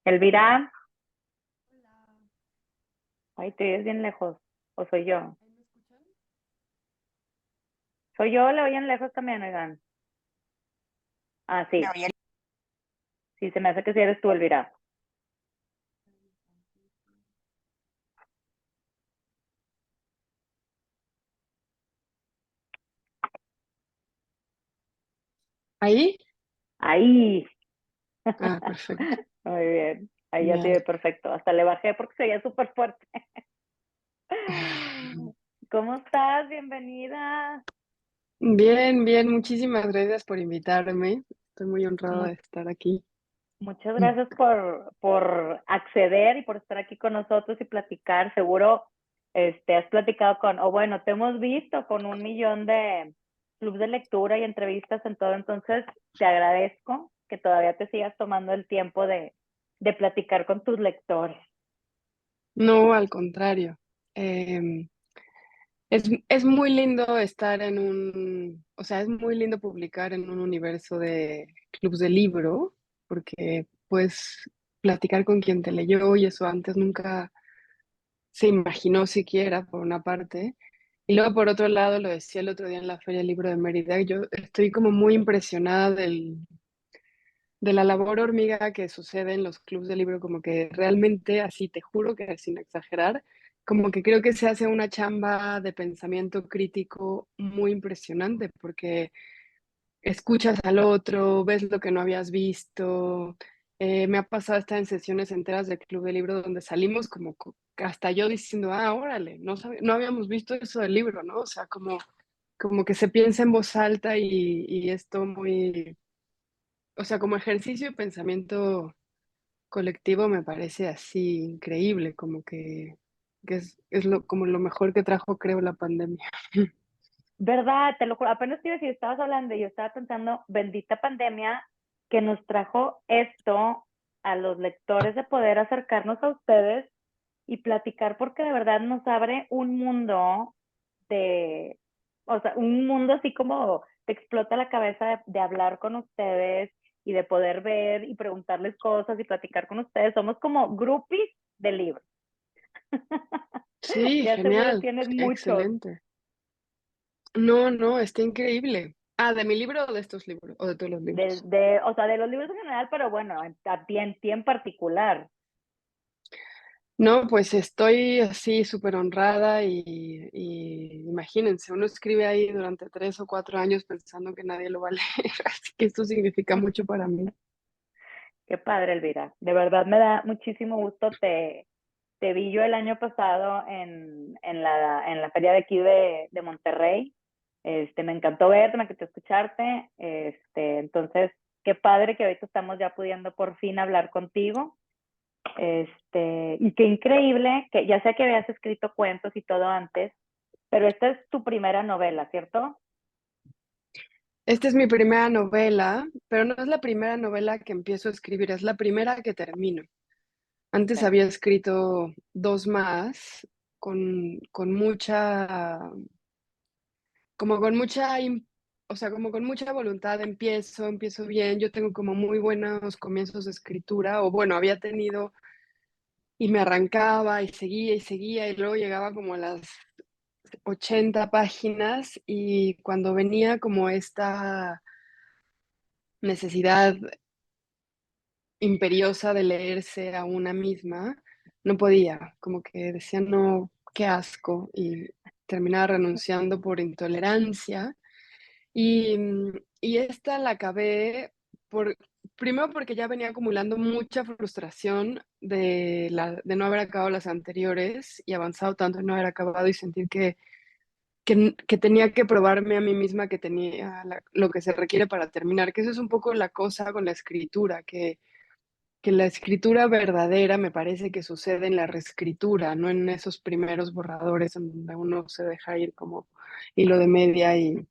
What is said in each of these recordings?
Elvira, Hola. ay, te oyes bien lejos. ¿O soy yo? ¿Ahí me escuchan? ¿Soy yo o le oyen lejos también, oigan? Ah, ¿Me sí. oyen? Sí, se me hace que sí eres tú, Elvira. ¿Ahí? Ahí. Ah, perfecto. Muy bien. Ahí ya Genial. tiene perfecto. Hasta le bajé porque se oía súper fuerte. ¿Cómo estás? Bienvenida. Bien, bien. Muchísimas gracias por invitarme. Estoy muy honrada Mu- de estar aquí. Muchas gracias por acceder y por estar aquí con nosotros y platicar. Seguro has platicado con, o bueno, te hemos visto con 1 millón de clubes de lectura y entrevistas en todo. Entonces, te agradezco que todavía te sigas tomando el tiempo de platicar con tus lectores. No, al contrario. Em, es muy lindo estar en o sea, es muy lindo publicar en un universo de clubs de libro, porque puedes platicar con quien te leyó y eso antes nunca se imaginó siquiera, por una parte. Y luego, por otro lado, lo decía el otro día en la Feria del Libro de Mérida, yo estoy como muy impresionada de la labor hormiga que sucede en los clubes de libro, como que realmente, así te juro que sin exagerar, como que creo que se hace una chamba de pensamiento crítico muy impresionante, porque escuchas al otro, ves lo que no habías visto. Me ha pasado estar en sesiones enteras del Club de Libro donde salimos como hasta yo diciendo, ah, órale, no habíamos visto eso del libro, ¿no? O sea, como que se piensa en voz alta y esto muy, o sea, como ejercicio de pensamiento colectivo me parece así increíble, como que es como lo mejor que trajo, creo, la pandemia. ¿Verdad? Te lo juro. Apenas te iba a decir, estabas hablando y yo estaba pensando, bendita pandemia que nos trajo esto a los lectores de poder acercarnos a ustedes y platicar porque de verdad nos abre un mundo de, o sea, un mundo así como te explota la cabeza de hablar con ustedes y de poder ver y preguntarles cosas y platicar con ustedes. Somos como groupies de libros. Sí, Ya seguro genial, tienes muchos. excelente. No, no, está increíble. Ah, ¿de mi libro o de estos libros? ¿O de todos los libros? O sea, de los libros en general, pero bueno, ti en particular. No, pues estoy así súper honrada y imagínense, uno escribe ahí durante 3 o 4 años pensando que nadie lo va a leer, así que esto significa mucho para mí. Qué padre, Elvira. De verdad me da muchísimo gusto. Te vi yo el año pasado en la feria de aquí de Monterrey. Me encantó verte, me encantó escucharte. Entonces, qué padre que ahorita estamos ya pudiendo por fin hablar contigo. Y qué increíble que ya sé que habías escrito cuentos y todo antes, pero esta es tu primera novela, ¿cierto? Esta es mi primera novela, pero no es la primera novela que empiezo a escribir, es la primera que termino. Antes Okay. había escrito dos más con mucha, como con mucha, o sea, como con mucha voluntad empiezo bien, yo tengo como muy buenos comienzos de escritura, o bueno, había tenido, y me arrancaba y seguía, y luego llegaba como a las 80 páginas, y cuando venía como esta necesidad imperiosa de leerse a una misma, no podía, como que decía, no, qué asco, y terminaba renunciando por intolerancia. Y esta la acabé por, primero porque ya venía acumulando mucha frustración de no haber acabado las anteriores y avanzado tanto en no haber acabado y sentir que tenía que probarme a mí misma que tenía lo que se requiere para terminar, que eso es un poco la cosa con la escritura, que la escritura verdadera me parece que sucede en la reescritura, no en esos primeros borradores en donde uno se deja ir como hilo de media y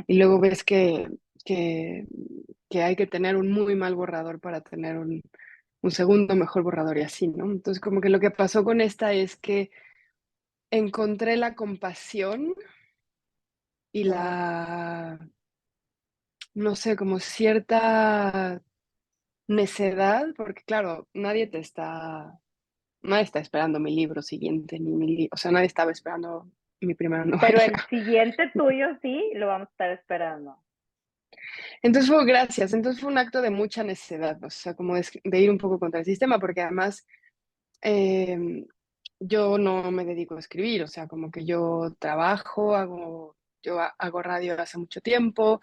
luego ves que, que hay que tener un muy mal borrador para tener un segundo mejor borrador y así, ¿no? Entonces, como que lo que pasó con esta es que encontré la compasión y Wow. la, no sé, como cierta, necedad, porque claro, nadie está esperando mi libro siguiente, o sea, nadie estaba esperando mi primera Pero novela. el siguiente tuyo sí lo vamos a estar esperando. Entonces fue gracias, entonces fue un acto de mucha necedad, o sea, como de ir un poco contra el sistema, porque además eh, yo no me dedico a escribir, o sea, como que yo trabajo, hago radio hace mucho tiempo,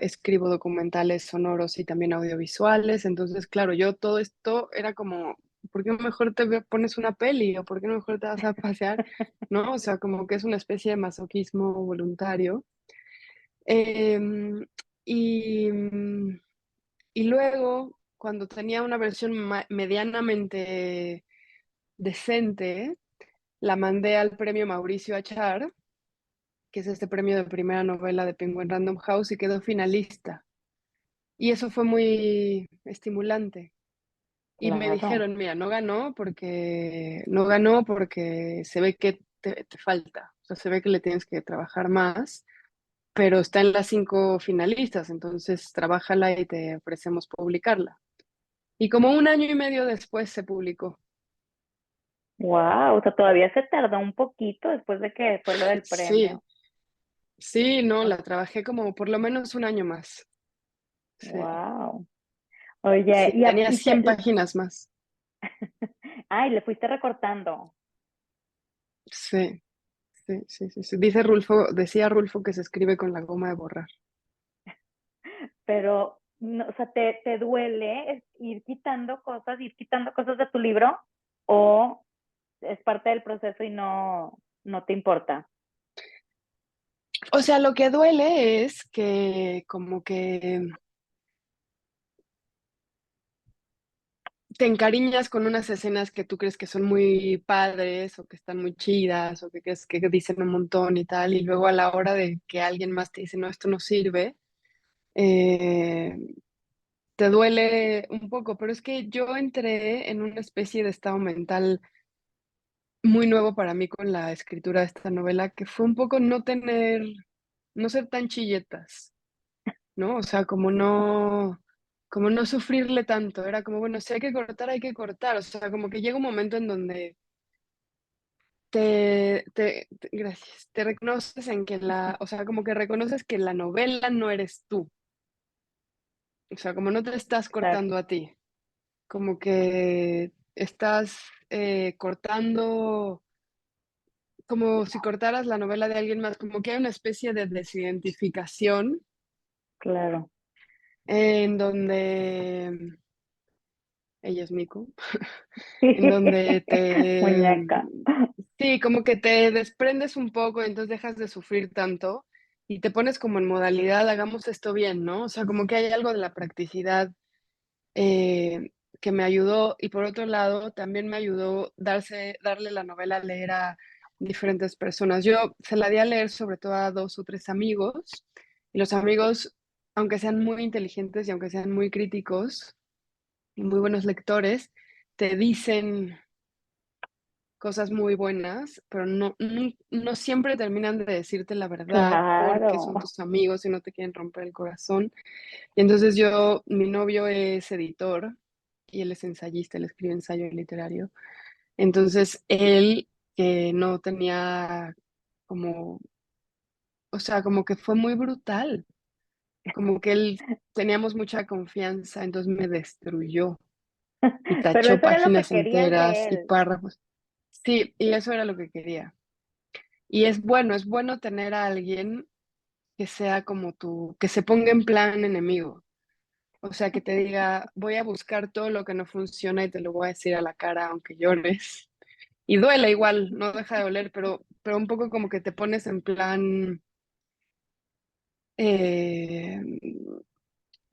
escribo documentales sonoros y también audiovisuales, entonces, claro, yo todo esto era como, ¿por qué no mejor pones una peli o por qué no mejor te vas a pasear? ¿No? O sea, como que es una especie de masoquismo voluntario. Em, y, y luego, cuando tenía una versión medianamente decente, la mandé al premio Mauricio Achar, que es este premio de primera novela de Penguin Random House, y quedó finalista. Y eso fue muy estimulante. Y me Claro, dijeron, mira, no ganó porque se ve que te falta, o sea, se ve que le tienes que trabajar más, pero está en las 5 finalistas, entonces trabájala y te ofrecemos publicarla. Y como un año y medio después se publicó. wow, o sea, todavía se tardó un poquito después de que fue lo del Sí, premio. sí, no, la trabajé como por lo menos un año más. Sí, Wow. Oye, sí, tenía 100 páginas más. ay, le fuiste recortando, Sí, sí, sí, sí, sí. Decía Rulfo que se escribe con la goma de borrar. pero, no, o sea, ¿te duele ir quitando cosas de tu libro o es parte del proceso y no te importa? O sea, lo que duele es que como que te encariñas con unas escenas que tú crees que son muy padres o que están muy chidas o que crees que dicen un montón y tal, y luego a la hora de que alguien más te dice, no, esto no sirve, eh, te duele un poco, pero es que yo entré en una especie de estado mental muy nuevo para mí con la escritura de esta novela, que fue un poco no ser tan chilletas, ¿no? O sea, como no sufrirle tanto, era como, bueno, si hay que cortar, hay que cortar, o sea, como que llega un momento en donde gracias, te reconoces en que o sea, como que reconoces que la novela no eres tú, o sea, como no te estás Exacto, cortando a ti, como que estás cortando como si cortaras la novela de alguien más, como que hay una especie de desidentificación claro. en donde ella es Miku, en donde Muñeca. sí, como que te desprendes un poco, entonces dejas de sufrir tanto y te pones como en modalidad, hagamos esto bien, ¿no? O sea, como que hay algo de la practicidad eh, que me ayudó y por otro lado también me ayudó darle la novela a leer a diferentes personas. Yo se la di a leer sobre todo a 2 o 3 amigos y los amigos, aunque sean muy inteligentes y aunque sean muy críticos y muy buenos lectores, te dicen cosas muy buenas, pero no siempre terminan de decirte la verdad porque Claro. son tus amigos y no te quieren romper el corazón. Y entonces mi novio es editor y él es ensayista, él escribe ensayo literario. Entonces él, que no tenía como, o sea, como que fue muy brutal, como que él teníamos mucha confianza, entonces me destruyó y Pero tachó eso era lo que páginas querías enteras de y él. párrafos. Sí, y eso era lo que quería. Y es bueno tener a alguien que sea como tú, que se ponga en plan enemigo. O sea, que te diga, voy a buscar todo lo que no funciona y te lo voy a decir a la cara aunque llores. Y duele igual, no deja de doler, pero un poco como que te pones en plan, eh,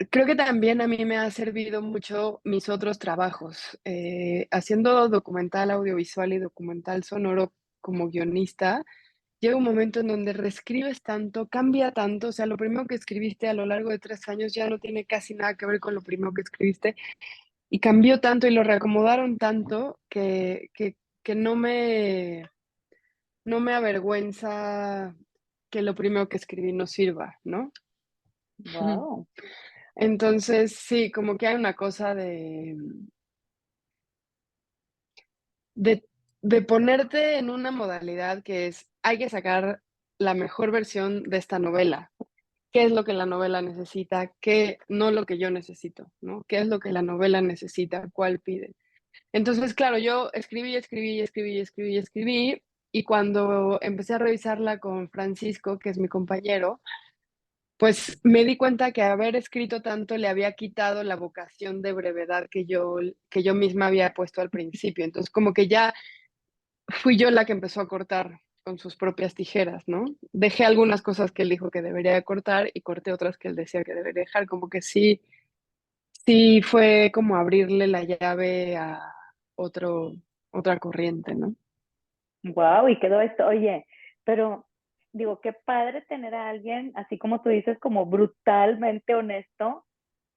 creo que también a mí me ha servido mucho mis otros trabajos, haciendo documental audiovisual y documental sonoro como guionista. Llega un momento en donde reescribes tanto, cambia tanto, o sea, lo primero que escribiste a lo largo de 3 años ya no tiene casi nada que ver con lo primero que escribiste y cambió tanto y lo reacomodaron tanto que no me avergüenza que lo primero que escribí no sirva, ¿no? Wow. Entonces, sí, como que hay una cosa de, de ponerte en una modalidad que es, hay que sacar la mejor versión de esta novela. ¿Qué es lo que la novela necesita? ¿Qué no lo que yo necesito? ¿No? ¿Qué es lo que la novela necesita? ¿Cuál pide? Entonces, claro, yo escribí, escribí, escribí, escribí, escribí, y cuando empecé a revisarla con Francisco, que es mi compañero, pues me di cuenta que haber escrito tanto le había quitado la vocación de brevedad que yo misma había puesto al principio. Entonces, como que ya fui yo la que empezó a cortar con sus propias tijeras, ¿no? Dejé algunas cosas que él dijo que debería de cortar y corté otras que él decía que debería dejar, como que sí, sí fue como abrirle la llave a otro, otra corriente, ¿no? Wow, y quedó esto. Oye, pero digo, qué padre tener a alguien, así como tú dices, como brutalmente honesto,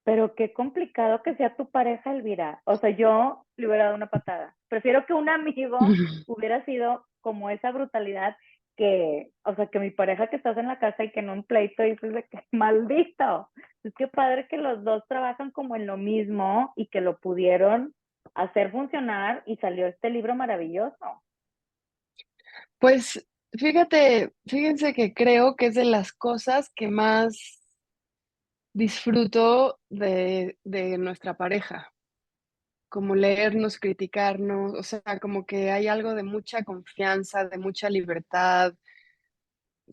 pero qué complicado que sea tu pareja, Elvira. O sea, yo le hubiera dado una patada. Prefiero que un amigo hubiera sido como esa brutalidad que, o sea, que mi pareja que estás en la casa y que en un pleito dices de que maldito. Es que padre que los dos trabajan como en lo mismo y que lo pudieron hacer funcionar y salió este libro maravilloso. Pues fíjense que creo que es de las cosas que más disfruto de nuestra pareja, como leernos, criticarnos, o sea, como que hay algo de mucha confianza, de mucha libertad,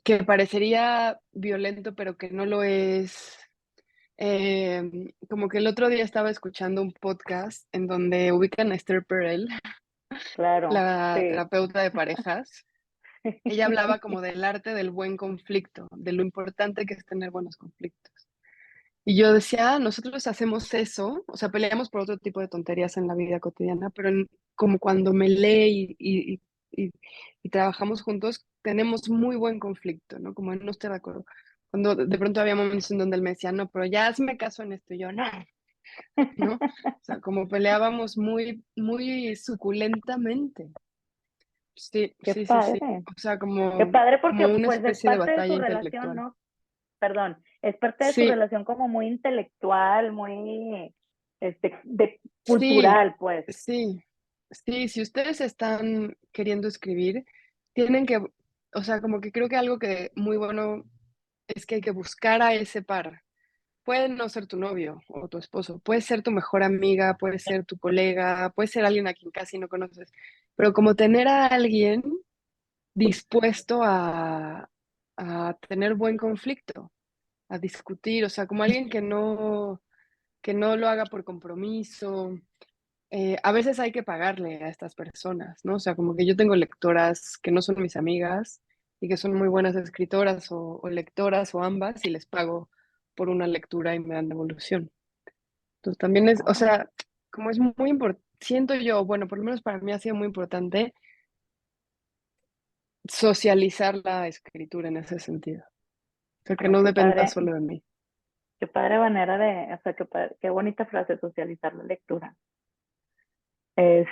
que parecería violento, pero que no lo es. Como que el otro día estaba escuchando un podcast en donde ubican a Esther Perel, Claro, la sí. terapeuta de parejas. Ella hablaba como del arte del buen conflicto, de lo importante que es tener buenos conflictos. Y yo decía, nosotros hacemos eso, o sea, peleamos por otro tipo de tonterías en la vida cotidiana, pero como cuando me lee y, y trabajamos juntos, tenemos muy buen conflicto, ¿no? Como en no estar de acuerdo. Cuando de pronto había momentos en donde él me decía, no, pero ya hazme caso en esto, y yo, no, ¿no? O sea, como peleábamos muy, muy suculentamente. Sí, Qué sí, sí, sí. padre. O sea, Qué como, padre porque como una pues es especie de parte de batalla su relación, intelectual. ¿no? Perdón, es parte de su Sí, relación como muy intelectual, muy de sí, cultural, pues. sí, sí, si ustedes están queriendo escribir, tienen que, o sea, como que creo que algo que muy bueno es que hay que buscar a ese par. Puede no ser tu novio o tu esposo, puede ser tu mejor amiga, puede ser tu colega, puede ser alguien a quien casi no conoces, pero como tener a alguien dispuesto a tener buen conflicto, a discutir, o sea, como alguien que no lo haga por compromiso. A veces hay que pagarle a estas personas, ¿no? O sea, como que yo tengo lectoras que no son mis amigas y que son muy buenas escritoras o lectoras o ambas y les pago por una lectura y me dan devolución. Entonces también es, o Wow, sea, como es muy importante, siento yo, bueno, por lo menos para mí ha sido muy importante socializar la escritura en ese sentido. O sea, que wow, no dependa solo de mí. qué padre manera de, o sea, qué bonita frase socializar la lectura.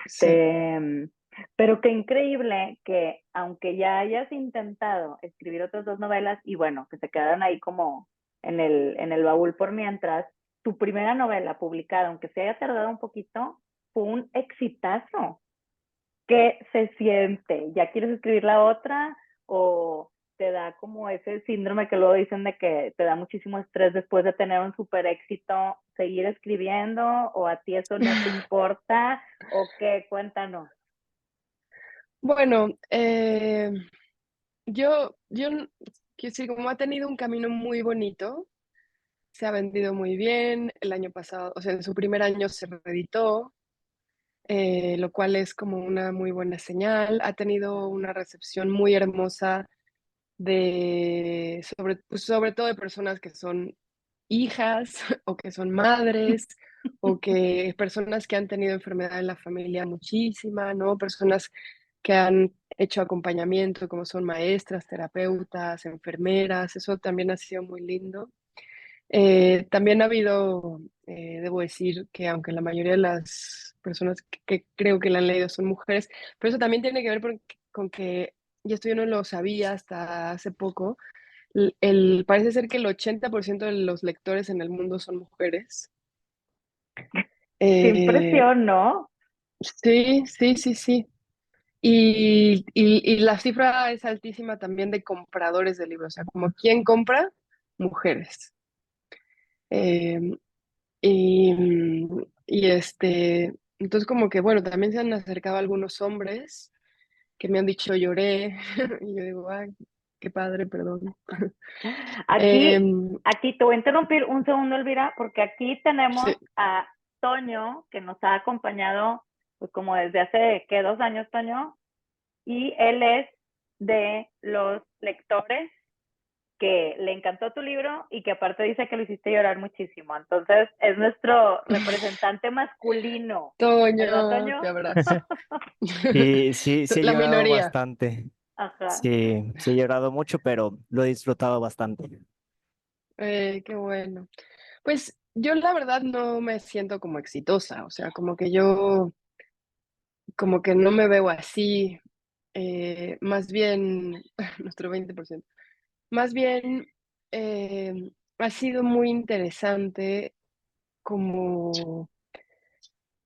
Sí. Este, pero qué increíble que aunque ya hayas intentado escribir otras dos novelas y bueno, que se quedaron ahí como en el baúl por mientras, tu primera novela publicada, aunque se haya tardado un poquito, fue un exitazo. ¿Qué se siente? ¿Ya quieres escribir la otra o te da como ese síndrome que luego dicen de que te da muchísimo estrés después de tener un super éxito, seguir escribiendo o a ti eso no te importa o qué? Cuéntanos. Bueno, yo quiero decir, como ha tenido un camino muy bonito, se ha vendido muy bien. El año pasado, o sea, en su primer año se reeditó, lo cual es como una muy buena señal. Ha tenido una recepción muy hermosa pues, sobre todo de personas que son hijas o que son madres o que personas que han tenido enfermedad en la familia muchísima, ¿no? Personas que han hecho acompañamiento, como son maestras, terapeutas, enfermeras, eso también ha sido muy lindo. También ha habido, debo decir que aunque la mayoría de las personas que creo que la han leído son mujeres, pero eso también tiene que ver con que, y esto yo no lo sabía hasta hace poco, Parece ser que el 80% de los lectores en el mundo son mujeres. Qué Eh, impresión, ¿no? sí, sí, sí, sí. Y la cifra es altísima también de compradores de libros, o sea, como quién compra, mujeres. Eh, entonces como que, bueno, también se han acercado algunos hombres que me han dicho lloré, y yo digo, ay, qué padre, perdón. Aquí, Em, aquí te voy a interrumpir un segundo, Elvira, porque aquí tenemos sí, a Toño, que nos ha acompañado pues como desde hace, ¿qué? 2 años, Toño, y él es de los lectores que le encantó tu libro y que aparte dice que lo hiciste llorar muchísimo. Entonces, es nuestro representante masculino, ¿verdad, Toño, te Toño? abrazo. Sí, sí, sí he La llorado minoría. bastante. Ajá. Sí, sí he llorado mucho, pero lo he disfrutado bastante. Qué bueno. Pues yo la verdad no me siento como exitosa, o sea, como que yo, como que no me veo así, más bien, nuestro 20%, más bien ha sido muy interesante como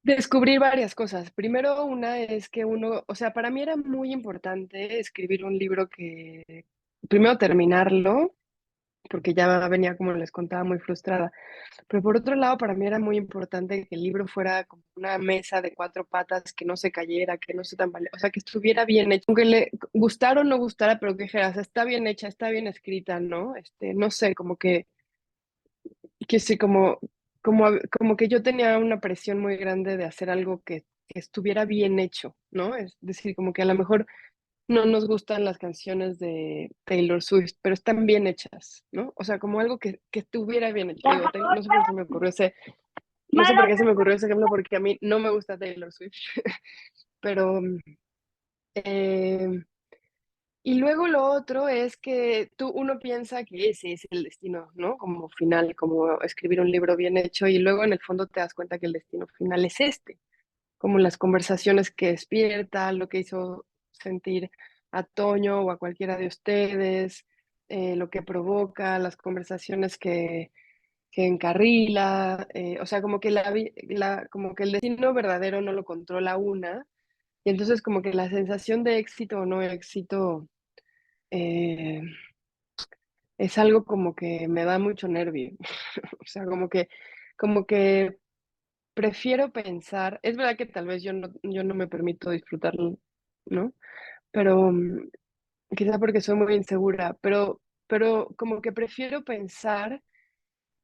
descubrir varias cosas. Primero, una es que uno, o sea, para mí era muy importante escribir un libro que, primero terminarlo, porque ya venía, como les contaba, muy frustrada. Pero por otro lado, para mí era muy importante que el libro fuera como una mesa de cuatro patas, que no se cayera, que no se tambaleara, o sea, que estuviera bien hecho, aunque le gustara o no gustara, pero que dijeras, está bien hecha, está bien escrita, ¿no? No sé, como que sí, como que yo tenía una presión muy grande de hacer algo que estuviera bien hecho, ¿no? Es decir, como que a lo mejor no nos gustan las canciones de Taylor Swift, pero están bien hechas, ¿no? O sea, como algo que estuviera bien hecho. Por Digo, favor, no sé por qué se me ocurrió no sé por qué Manolo. se me ocurrió ese ejemplo, porque a mí no me gusta Taylor Swift, pero eh, y luego lo otro es que uno piensa que ese es el destino, ¿no? Como final, como escribir un libro bien hecho, y luego en el fondo te das cuenta que el destino final es este, como las conversaciones que despierta, lo que hizo sentir a Toño o a cualquiera de ustedes, lo que provoca, las conversaciones que encarrila, o sea, como que como que el destino verdadero no lo controla una, y entonces como que la sensación de éxito o no éxito eh, es algo como que me da mucho nervio, o sea, como que prefiero pensar, es verdad que tal vez yo no me permito disfrutarlo, ¿no? Pero quizá porque soy muy insegura, pero como que prefiero pensar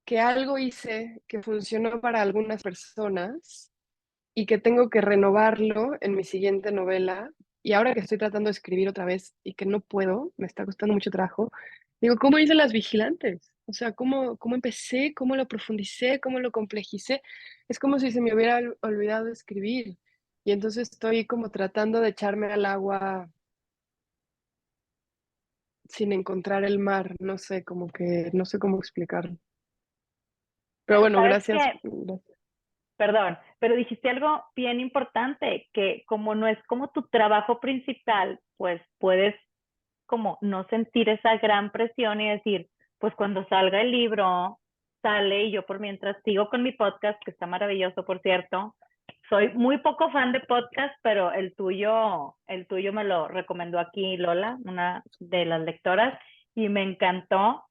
que algo hice que funcionó para algunas personas y que tengo que renovarlo en mi siguiente novela. Y ahora que estoy tratando de escribir otra vez y que no puedo, me está costando mucho trabajo, digo, ¿cómo hice Las Vigilantes? O sea, ¿cómo empecé? ¿Cómo lo profundicé? ¿Cómo lo complejicé? Es como si se me hubiera olvidado escribir. Y entonces estoy como tratando de echarme al agua sin encontrar el mar. No sé, como que no sé cómo explicarlo. Pero Pero bueno, sabes gracias. que, perdón, pero dijiste algo bien importante, que como no es como tu trabajo principal, pues puedes como no sentir esa gran presión y decir, pues cuando salga el libro, sale y yo por mientras sigo con mi podcast, que está maravilloso, por cierto. Soy muy poco fan de podcast, pero el tuyo me lo recomendó aquí Lola, una de las lectoras, y me encantó.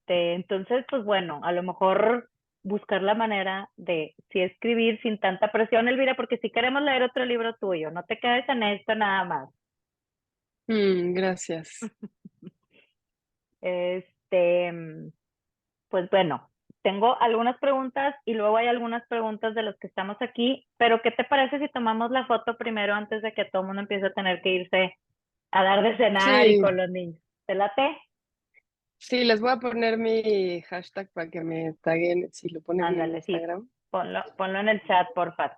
Entonces, pues bueno, a lo mejor buscar la manera de sí escribir sin tanta presión, Elvira, porque si queremos leer otro libro tuyo, no te quedes en esto nada más. Gracias. Este, pues bueno, tengo algunas preguntas y luego hay algunas preguntas de los que estamos aquí, pero ¿qué te parece si tomamos la foto primero antes de que todo el mundo empiece a tener que irse a dar de cenar y Sí, con los niños? ¿Te late? sí, les voy a poner mi hashtag para que me taguen si lo ponen en Ándale, sí, Instagram. ponlo en el chat, porfa.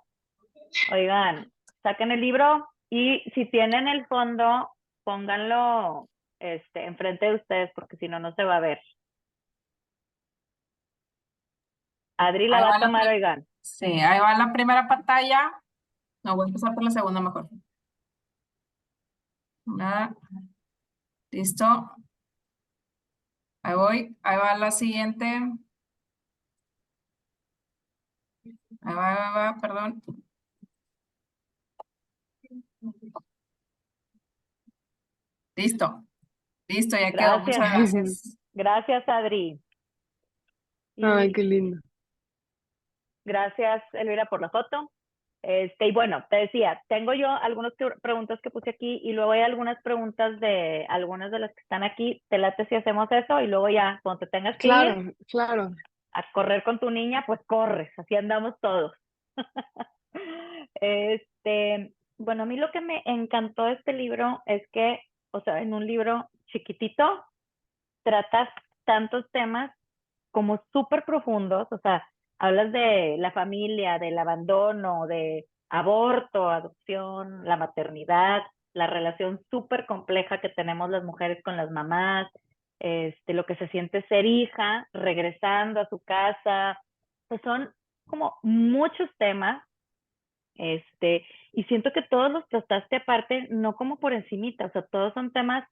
Oigan, saquen el libro y si tienen el fondo, pónganlo enfrente de ustedes porque si no, no se va a ver. Adri la Ahí va a va tomar, oigan. sí, ahí va la primera pantalla. No, voy a empezar por la segunda mejor. Una, listo. Ahí voy, ahí va la siguiente. Ahí va, perdón. Listo, listo, ya quedó. Gracias, Muchas gracias. gracias, Adri. Ay, Y qué lindo. gracias, Elvira, por la foto. Y bueno, te decía, tengo yo algunas preguntas que puse aquí y luego hay algunas preguntas de algunas de las que están aquí. Te late si hacemos eso y luego ya, cuando te tengas que ir Claro, claro. a correr con tu niña, pues corres, así andamos todos. Bueno, a mí lo que me encantó de este libro es que, o sea, en un libro chiquitito tratas tantos temas como súper profundos, o sea, hablas de la familia, del abandono, de aborto, adopción, la maternidad, la relación súper compleja que tenemos las mujeres con las mamás, lo que se siente ser hija, regresando a su casa, pues son como muchos temas, y siento que todos los trataste aparte, no como por encimita, o sea, todos son temas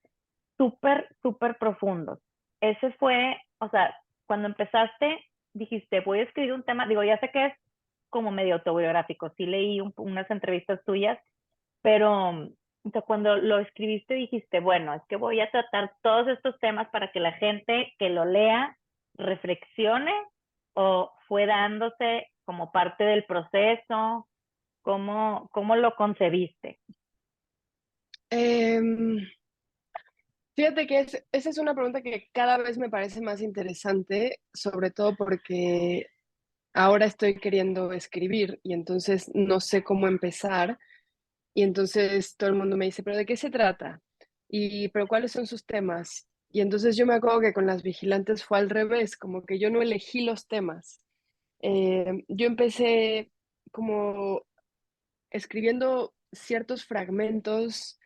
súper, súper profundos. Ese fue, o sea, cuando empezaste, dijiste, voy a escribir un tema, digo, ya sé que es como medio autobiográfico, sí leí unas entrevistas tuyas, pero o sea, cuando lo escribiste dijiste, bueno, es que voy a tratar todos estos temas para que la gente que lo lea reflexione o fue dándose como parte del proceso, ¿cómo lo concebiste? Em, Fíjate que esa es una pregunta que cada vez me parece más interesante, sobre todo porque ahora estoy queriendo escribir y entonces no sé cómo empezar y entonces todo el mundo me dice, pero ¿de qué se trata? Pero ¿cuáles son sus temas? Y entonces yo me acuerdo que con Las Vigilantes fue al revés, como que yo no elegí los temas. Yo empecé como escribiendo ciertos fragmentos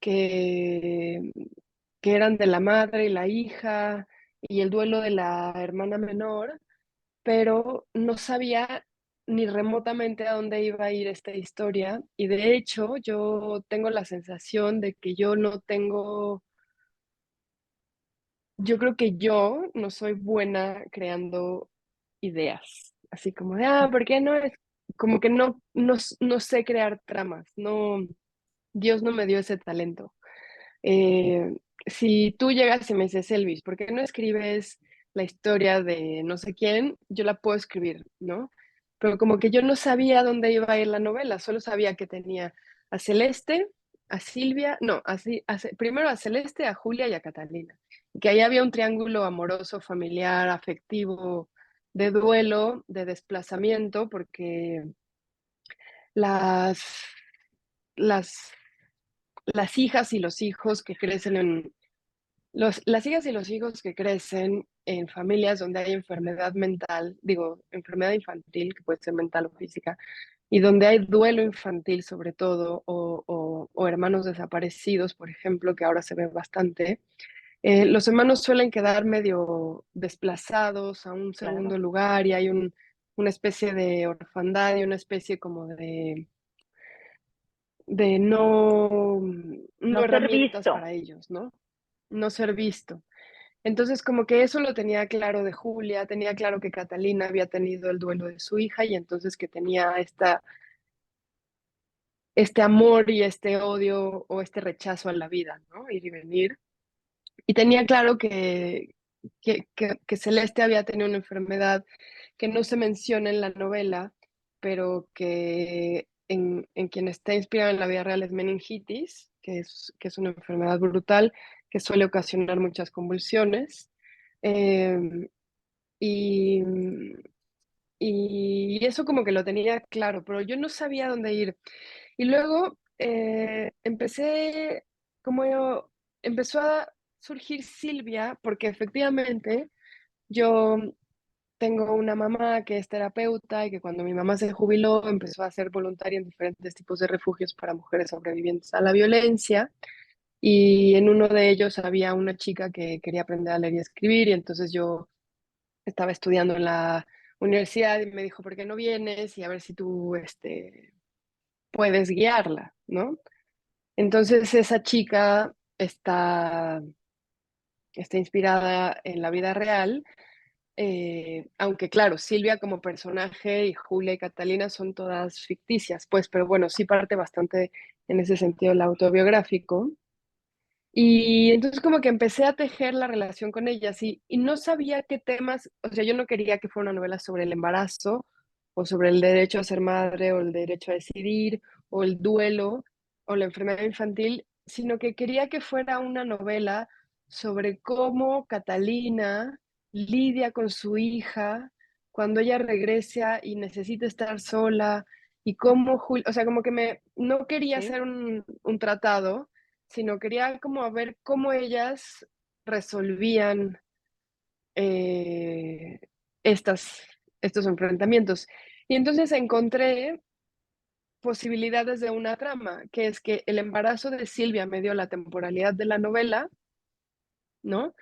que, que eran de la madre y la hija y el duelo de la hermana menor, pero no sabía ni remotamente a dónde iba a ir esta historia. Y de hecho, yo tengo la sensación de que yo creo que yo no soy buena creando ideas. Así como de, ¿por qué no es? Como que no sé crear tramas, no, Dios no me dio ese talento. Eh, si tú llegas y me dices, Elvis, ¿por qué no escribes la historia de no sé quién? Yo la puedo escribir, ¿no? Pero como que yo no sabía dónde iba a ir la novela, solo sabía que tenía a Celeste, a Silvia, no, primero a Celeste, a Julia y a Catalina. Y que ahí había un triángulo amoroso, familiar, afectivo, de duelo, de desplazamiento, porque las, las, las hijas y los hijos que crecen las hijas y los hijos que crecen en familias donde hay enfermedad mental, digo, enfermedad infantil, que puede ser mental o física, y donde hay duelo infantil sobre todo, o hermanos desaparecidos, por ejemplo, que ahora se ve bastante, los hermanos suelen quedar medio desplazados a un segundo Claro. lugar y hay una especie de orfandad y una especie como de no No ser herramientas visto. para ellos, ¿no? No ser visto. Entonces, como que eso lo tenía claro de Julia, tenía claro que Catalina había tenido el duelo de su hija y entonces que tenía este amor y este odio o este rechazo a la vida, ¿no? Ir y venir. Y tenía claro que Celeste había tenido una enfermedad que no se menciona en la novela, pero que en quien está inspirada en la vida real es meningitis, que es una enfermedad brutal que suele ocasionar muchas convulsiones. Eh, y, y eso como que lo tenía claro, pero yo no sabía dónde ir. Y luego como empezó a surgir Silvia, porque efectivamente yo tengo una mamá que es terapeuta y que cuando mi mamá se jubiló empezó a ser voluntaria en diferentes tipos de refugios para mujeres sobrevivientes a la violencia. Y en uno de ellos había una chica que quería aprender a leer y escribir y entonces yo estaba estudiando en la universidad y me dijo, ¿por qué no vienes? Y a ver si tú puedes guiarla, ¿no? Entonces esa chica está está inspirada en la vida real, aunque claro, Silvia como personaje y Julia y Catalina son todas ficticias, pues, pero bueno, sí parte bastante en ese sentido el autobiográfico. Y entonces como que empecé a tejer la relación con ellas y no sabía qué temas, o sea, yo no quería que fuera una novela sobre el embarazo o sobre el derecho a ser madre o el derecho a decidir o el duelo o la enfermedad infantil, sino que quería que fuera una novela sobre cómo Catalina lidia con su hija cuando ella regresa y necesita estar sola y cómo Julia, o sea, como que no quería Sí. hacer un tratado, sino quería como ver cómo ellas resolvían eh, estas, estos enfrentamientos. Y entonces encontré posibilidades de una trama, que es que el embarazo de Silvia me dio la temporalidad de la novela, ¿no?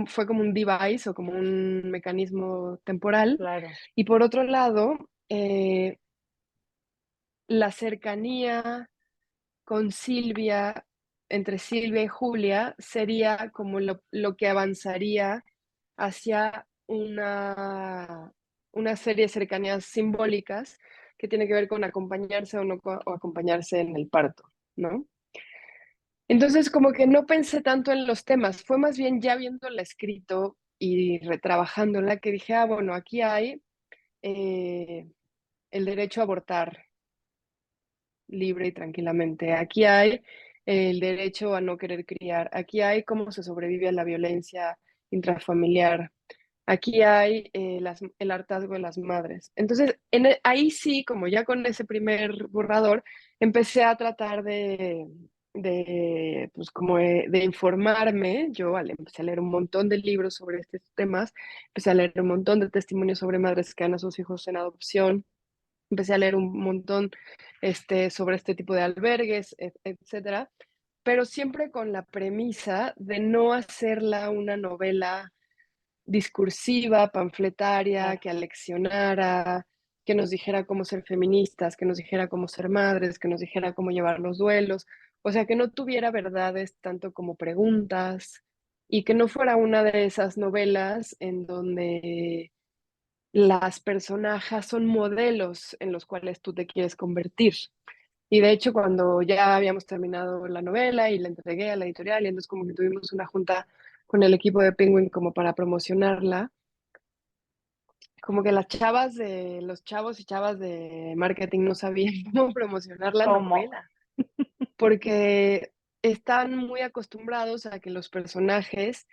Fue como un device o como un mecanismo temporal. Claro. Y por otro lado, la cercanía con Silvia, entre Silvia y Julia, sería como lo que avanzaría hacia una serie de cercanías simbólicas que tiene que ver con acompañarse o no o acompañarse en el parto, ¿no? Entonces, como que no pensé tanto en los temas, fue más bien ya viéndola escrito y retrabajándola que dije, ah, bueno, aquí hay eh, el derecho a abortar libre y tranquilamente. Aquí hay el derecho a no querer criar. Aquí hay cómo se sobrevive a la violencia intrafamiliar. Aquí hay el hartazgo de las madres. Entonces, ahí sí, como ya con ese primer borrador, empecé a tratar pues como de informarme. Yo empecé a leer un montón de libros sobre estos temas, empecé a leer un montón de testimonios sobre madres que dan a sus hijos en adopción, empecé a leer un montón sobre este tipo de albergues, etcétera, pero siempre con la premisa de no hacerla una novela discursiva, panfletaria, Claro. que aleccionara, que nos dijera cómo ser feministas, que nos dijera cómo ser madres, que nos dijera cómo llevar los duelos, o sea, que no tuviera verdades tanto como preguntas y que no fuera una de esas novelas en donde las personajes son modelos en los cuales tú te quieres convertir. Y de hecho, cuando ya habíamos terminado la novela y la entregué a la editorial, y entonces como que tuvimos una junta con el equipo de Penguin como para promocionarla, como que los chavos y chavas de marketing no sabían cómo promocionar la ¿Cómo? novela, porque están muy acostumbrados a que los personajes,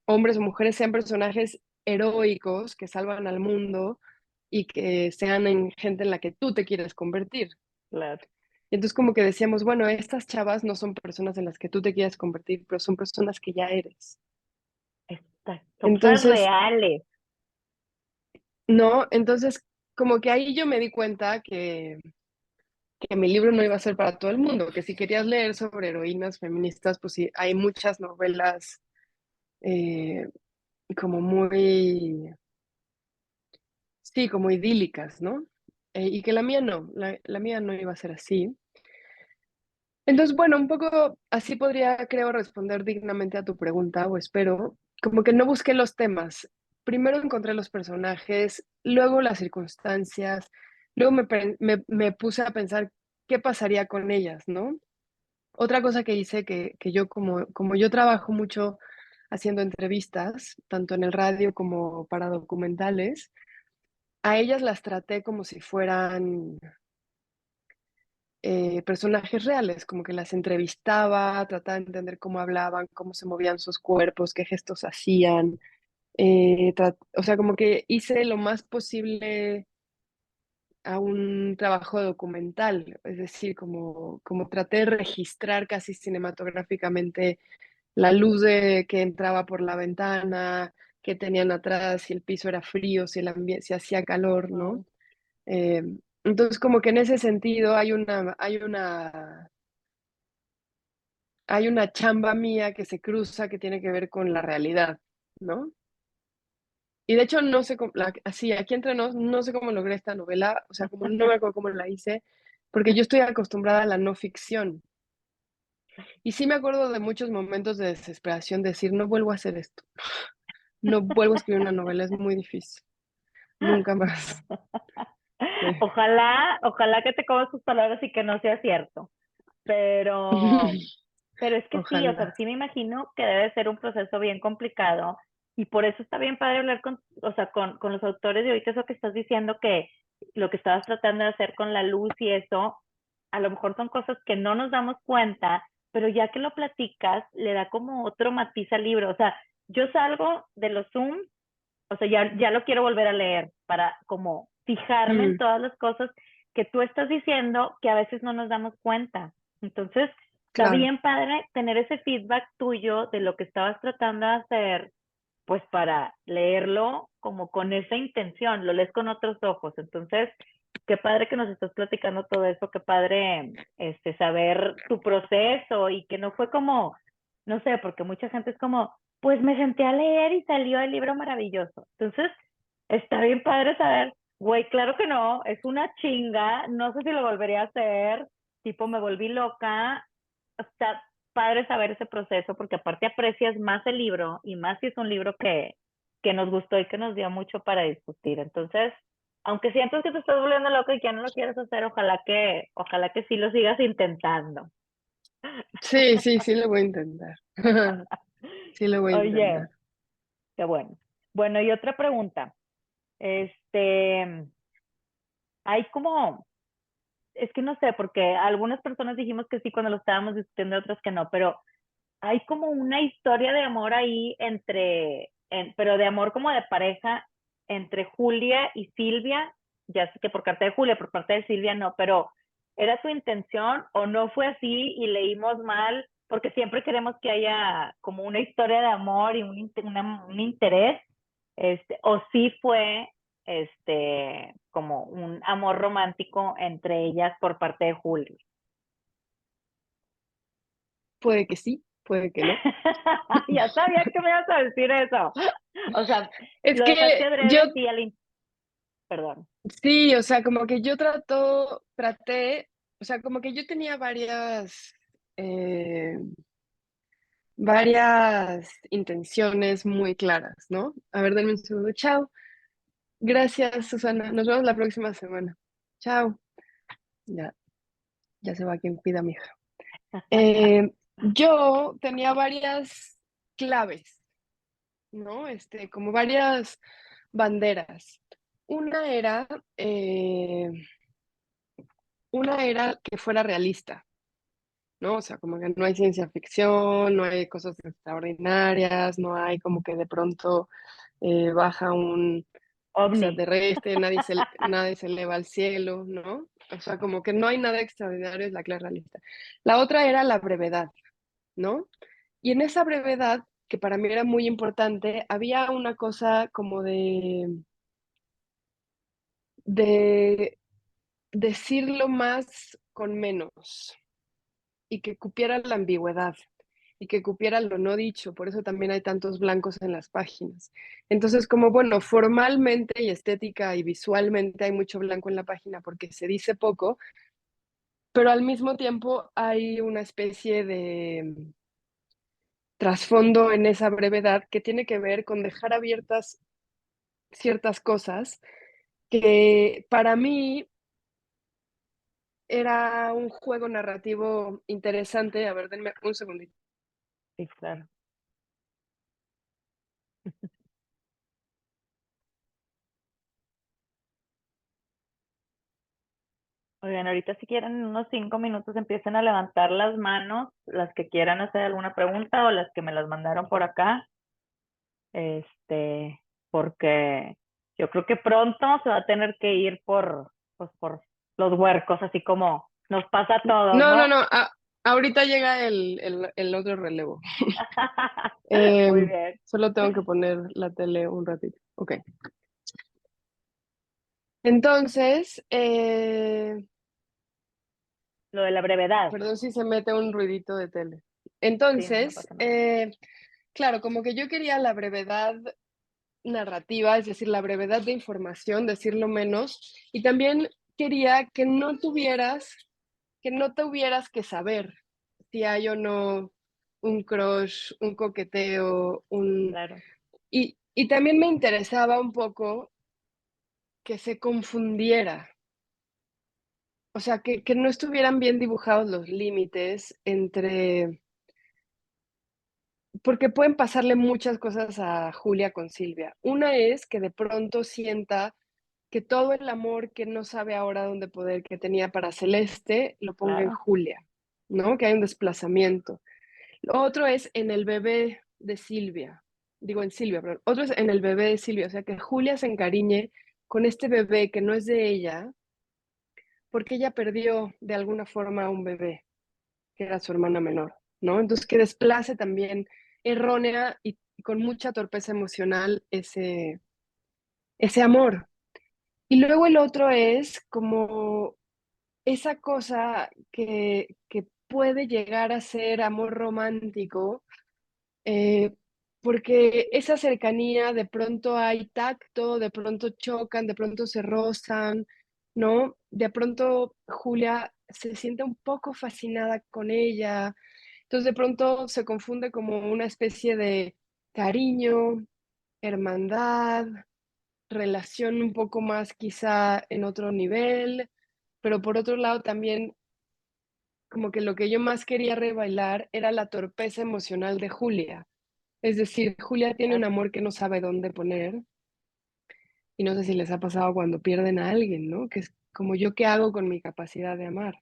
hombres o mujeres, sean personajes heroicos que salvan al mundo y que sean gente en la que tú te quieres convertir. Claro. Y entonces como que decíamos, bueno, estas chavas no son personas en las que tú te quieras convertir, pero son personas que ya eres. Son personas Entonces, reales. no, entonces como que ahí yo me di cuenta que mi libro no iba a ser para todo el mundo, que si querías leer sobre heroínas feministas, pues sí, hay muchas novelas eh, como muy, sí, como idílicas, ¿no? Y que la mía no, la mía no iba a ser así. Entonces, bueno, un poco así podría, creo, responder dignamente a tu pregunta, o espero, como que no busqué los temas. Primero encontré los personajes, luego las circunstancias, luego me puse a pensar qué pasaría con ellas, ¿no? Otra cosa que hice que yo, como yo trabajo mucho haciendo entrevistas, tanto en el radio como para documentales, a ellas las traté como si fueran personajes reales, como que las entrevistaba, trataba de entender cómo hablaban, cómo se movían sus cuerpos, qué gestos hacían, o sea, como que hice lo más posible a un trabajo documental, es decir, como traté de registrar casi cinematográficamente la luz que entraba por la ventana, qué tenían atrás, si el piso era frío, si hacía calor, ¿no? Wow. Eh, entonces, como que en ese sentido hay una chamba mía que se cruza que tiene que ver con la realidad, ¿no? Y de hecho, no sé cómo, así, aquí entre nos, no sé cómo logré esta novela, o sea, como no me acuerdo cómo la hice, porque yo estoy acostumbrada a la no ficción. Y sí me acuerdo de muchos momentos de desesperación, de decir, no vuelvo a hacer esto, no vuelvo a escribir una novela, es muy difícil, nunca más. Sí. Ojalá que te comas tus palabras y que no sea cierto. Pero, pero es que sí, o sea, Ojalá. sí me imagino que debe ser un proceso bien complicado y por eso está bien padre hablar con, o sea, con los autores de ahorita eso que estás diciendo que lo que estabas tratando de hacer con la luz y eso, a lo mejor son cosas que no nos damos cuenta, pero ya que lo platicas, le da como otro matiz al libro. O sea, yo salgo de los Zoom, o sea, ya lo quiero volver a leer para como fijarme en Mm, todas las cosas que tú estás diciendo que a veces no nos damos cuenta. Entonces, está claro. bien padre tener ese feedback tuyo de lo que estabas tratando de hacer, pues para leerlo como con esa intención, lo lees con otros ojos. Entonces, qué padre que nos estás platicando todo eso, qué padre saber tu proceso y que no fue como, no sé, porque mucha gente es como, pues me senté a leer y salió el libro maravilloso. Entonces, está bien padre saber, güey, claro que no, es una chinga, no sé si lo volvería a hacer, tipo me volví loca, está padre saber ese proceso porque aparte aprecias más el libro y más si es un libro que nos gustó y que nos dio mucho para discutir. Entonces, aunque sientas que te estás volviendo loca y que ya no lo quieres hacer, ojalá que sí lo sigas intentando. Sí, sí, sí lo voy a intentar. Sí lo voy a intentar. Oye, qué bueno. Bueno, y otra pregunta. Este, hay como, es que no sé, porque algunas personas dijimos que sí cuando lo estábamos discutiendo, otras que no, pero hay como una historia de amor ahí pero de amor como de pareja entre Julia y Silvia, ya sé que por parte de Julia, por parte de Silvia no, pero ¿era su intención o no fue así y leímos mal? Porque siempre queremos que haya como una historia de amor y un interés, o sí fue como un amor romántico entre ellas por parte de Julia. Puede que sí, puede que no. Ya sabía que me ibas a decir eso. O sea, Es lo dejaste que yo, adrede, sí, perdón. sí, o sea, como que yo traté, o sea, como que yo tenía eh, varias intenciones muy claras, ¿no? A ver, denme un segundo. Chao. Gracias, Susana. Nos vemos la próxima semana. Chao. Ya, ya se va quien cuida a mi hija. Yo tenía varias claves, ¿no? Como varias banderas. Una era, eh, una era que fuera realista, ¿no? O sea, como que no hay ciencia ficción, no hay cosas extraordinarias, no hay como que de pronto baja un OVNI. extraterrestre, nadie se eleva al cielo, ¿no? O sea, como que no hay nada extraordinario, es la clase realista. La otra era la brevedad, ¿no? Y en esa brevedad, que para mí era muy importante, había una cosa como de decirlo más con menos y que cupiera la ambigüedad y que cupiera lo no dicho, por eso también hay tantos blancos en las páginas. Entonces, como bueno, formalmente y estética y visualmente hay mucho blanco en la página porque se dice poco, pero al mismo tiempo hay una especie de trasfondo en esa brevedad que tiene que ver con dejar abiertas ciertas cosas que para mí era un juego narrativo interesante. A ver, denme un segundito. Sí, claro. Oigan, ahorita si quieren en unos 5 minutos empiecen a levantar las manos, las que quieran hacer alguna pregunta o las que me las mandaron por acá, porque yo creo que pronto se va a tener que ir pues, por los huercos, así como nos pasa a todos, No, no, ¿no? no. Ahorita llega el otro relevo. Muy Em, bien. Solo tengo que poner la tele un ratito. Ok. Entonces, Lo de la brevedad. perdón si se mete un ruidito de tele. Sí, no, no Entonces, pasa nada. claro, como que yo quería la brevedad narrativa, es decir, la brevedad de información, decirlo menos, y también quería que no tuvieras que saber, si hay o no un crush, un coqueteo, Claro. y también me interesaba un poco que se confundiera, o sea, que no estuvieran bien dibujados los límites entre, porque pueden pasarle muchas cosas a Julia con Silvia. Una es que de pronto sienta que todo el amor que no sabe ahora dónde poder que tenía para Celeste lo ponga en Claro. Julia, ¿no? Que hay un desplazamiento. Lo otro es en el bebé de Silvia, digo en Silvia, perdón. Otro es en el bebé de Silvia, o sea, que Julia se encariñe con este bebé que no es de ella, porque ella perdió de alguna forma a un bebé, que era su hermana menor, ¿no? Entonces que desplace también errónea y con mucha torpeza emocional ese amor. Y luego el otro es como esa cosa que puede llegar a ser amor romántico, eh, porque esa cercanía de pronto hay tacto, de pronto chocan, de pronto se rozan, ¿no? De pronto Julia se siente un poco fascinada con ella, entonces de pronto se confunde como una especie de cariño, hermandad, relación un poco más quizá en otro nivel, pero por otro lado también como que lo que yo más quería rebailar era la torpeza emocional de Julia. Es decir, Julia tiene un amor que no sabe dónde poner y no sé si les ha pasado cuando pierden a alguien, ¿no? Que es como yo qué hago con mi capacidad de amar.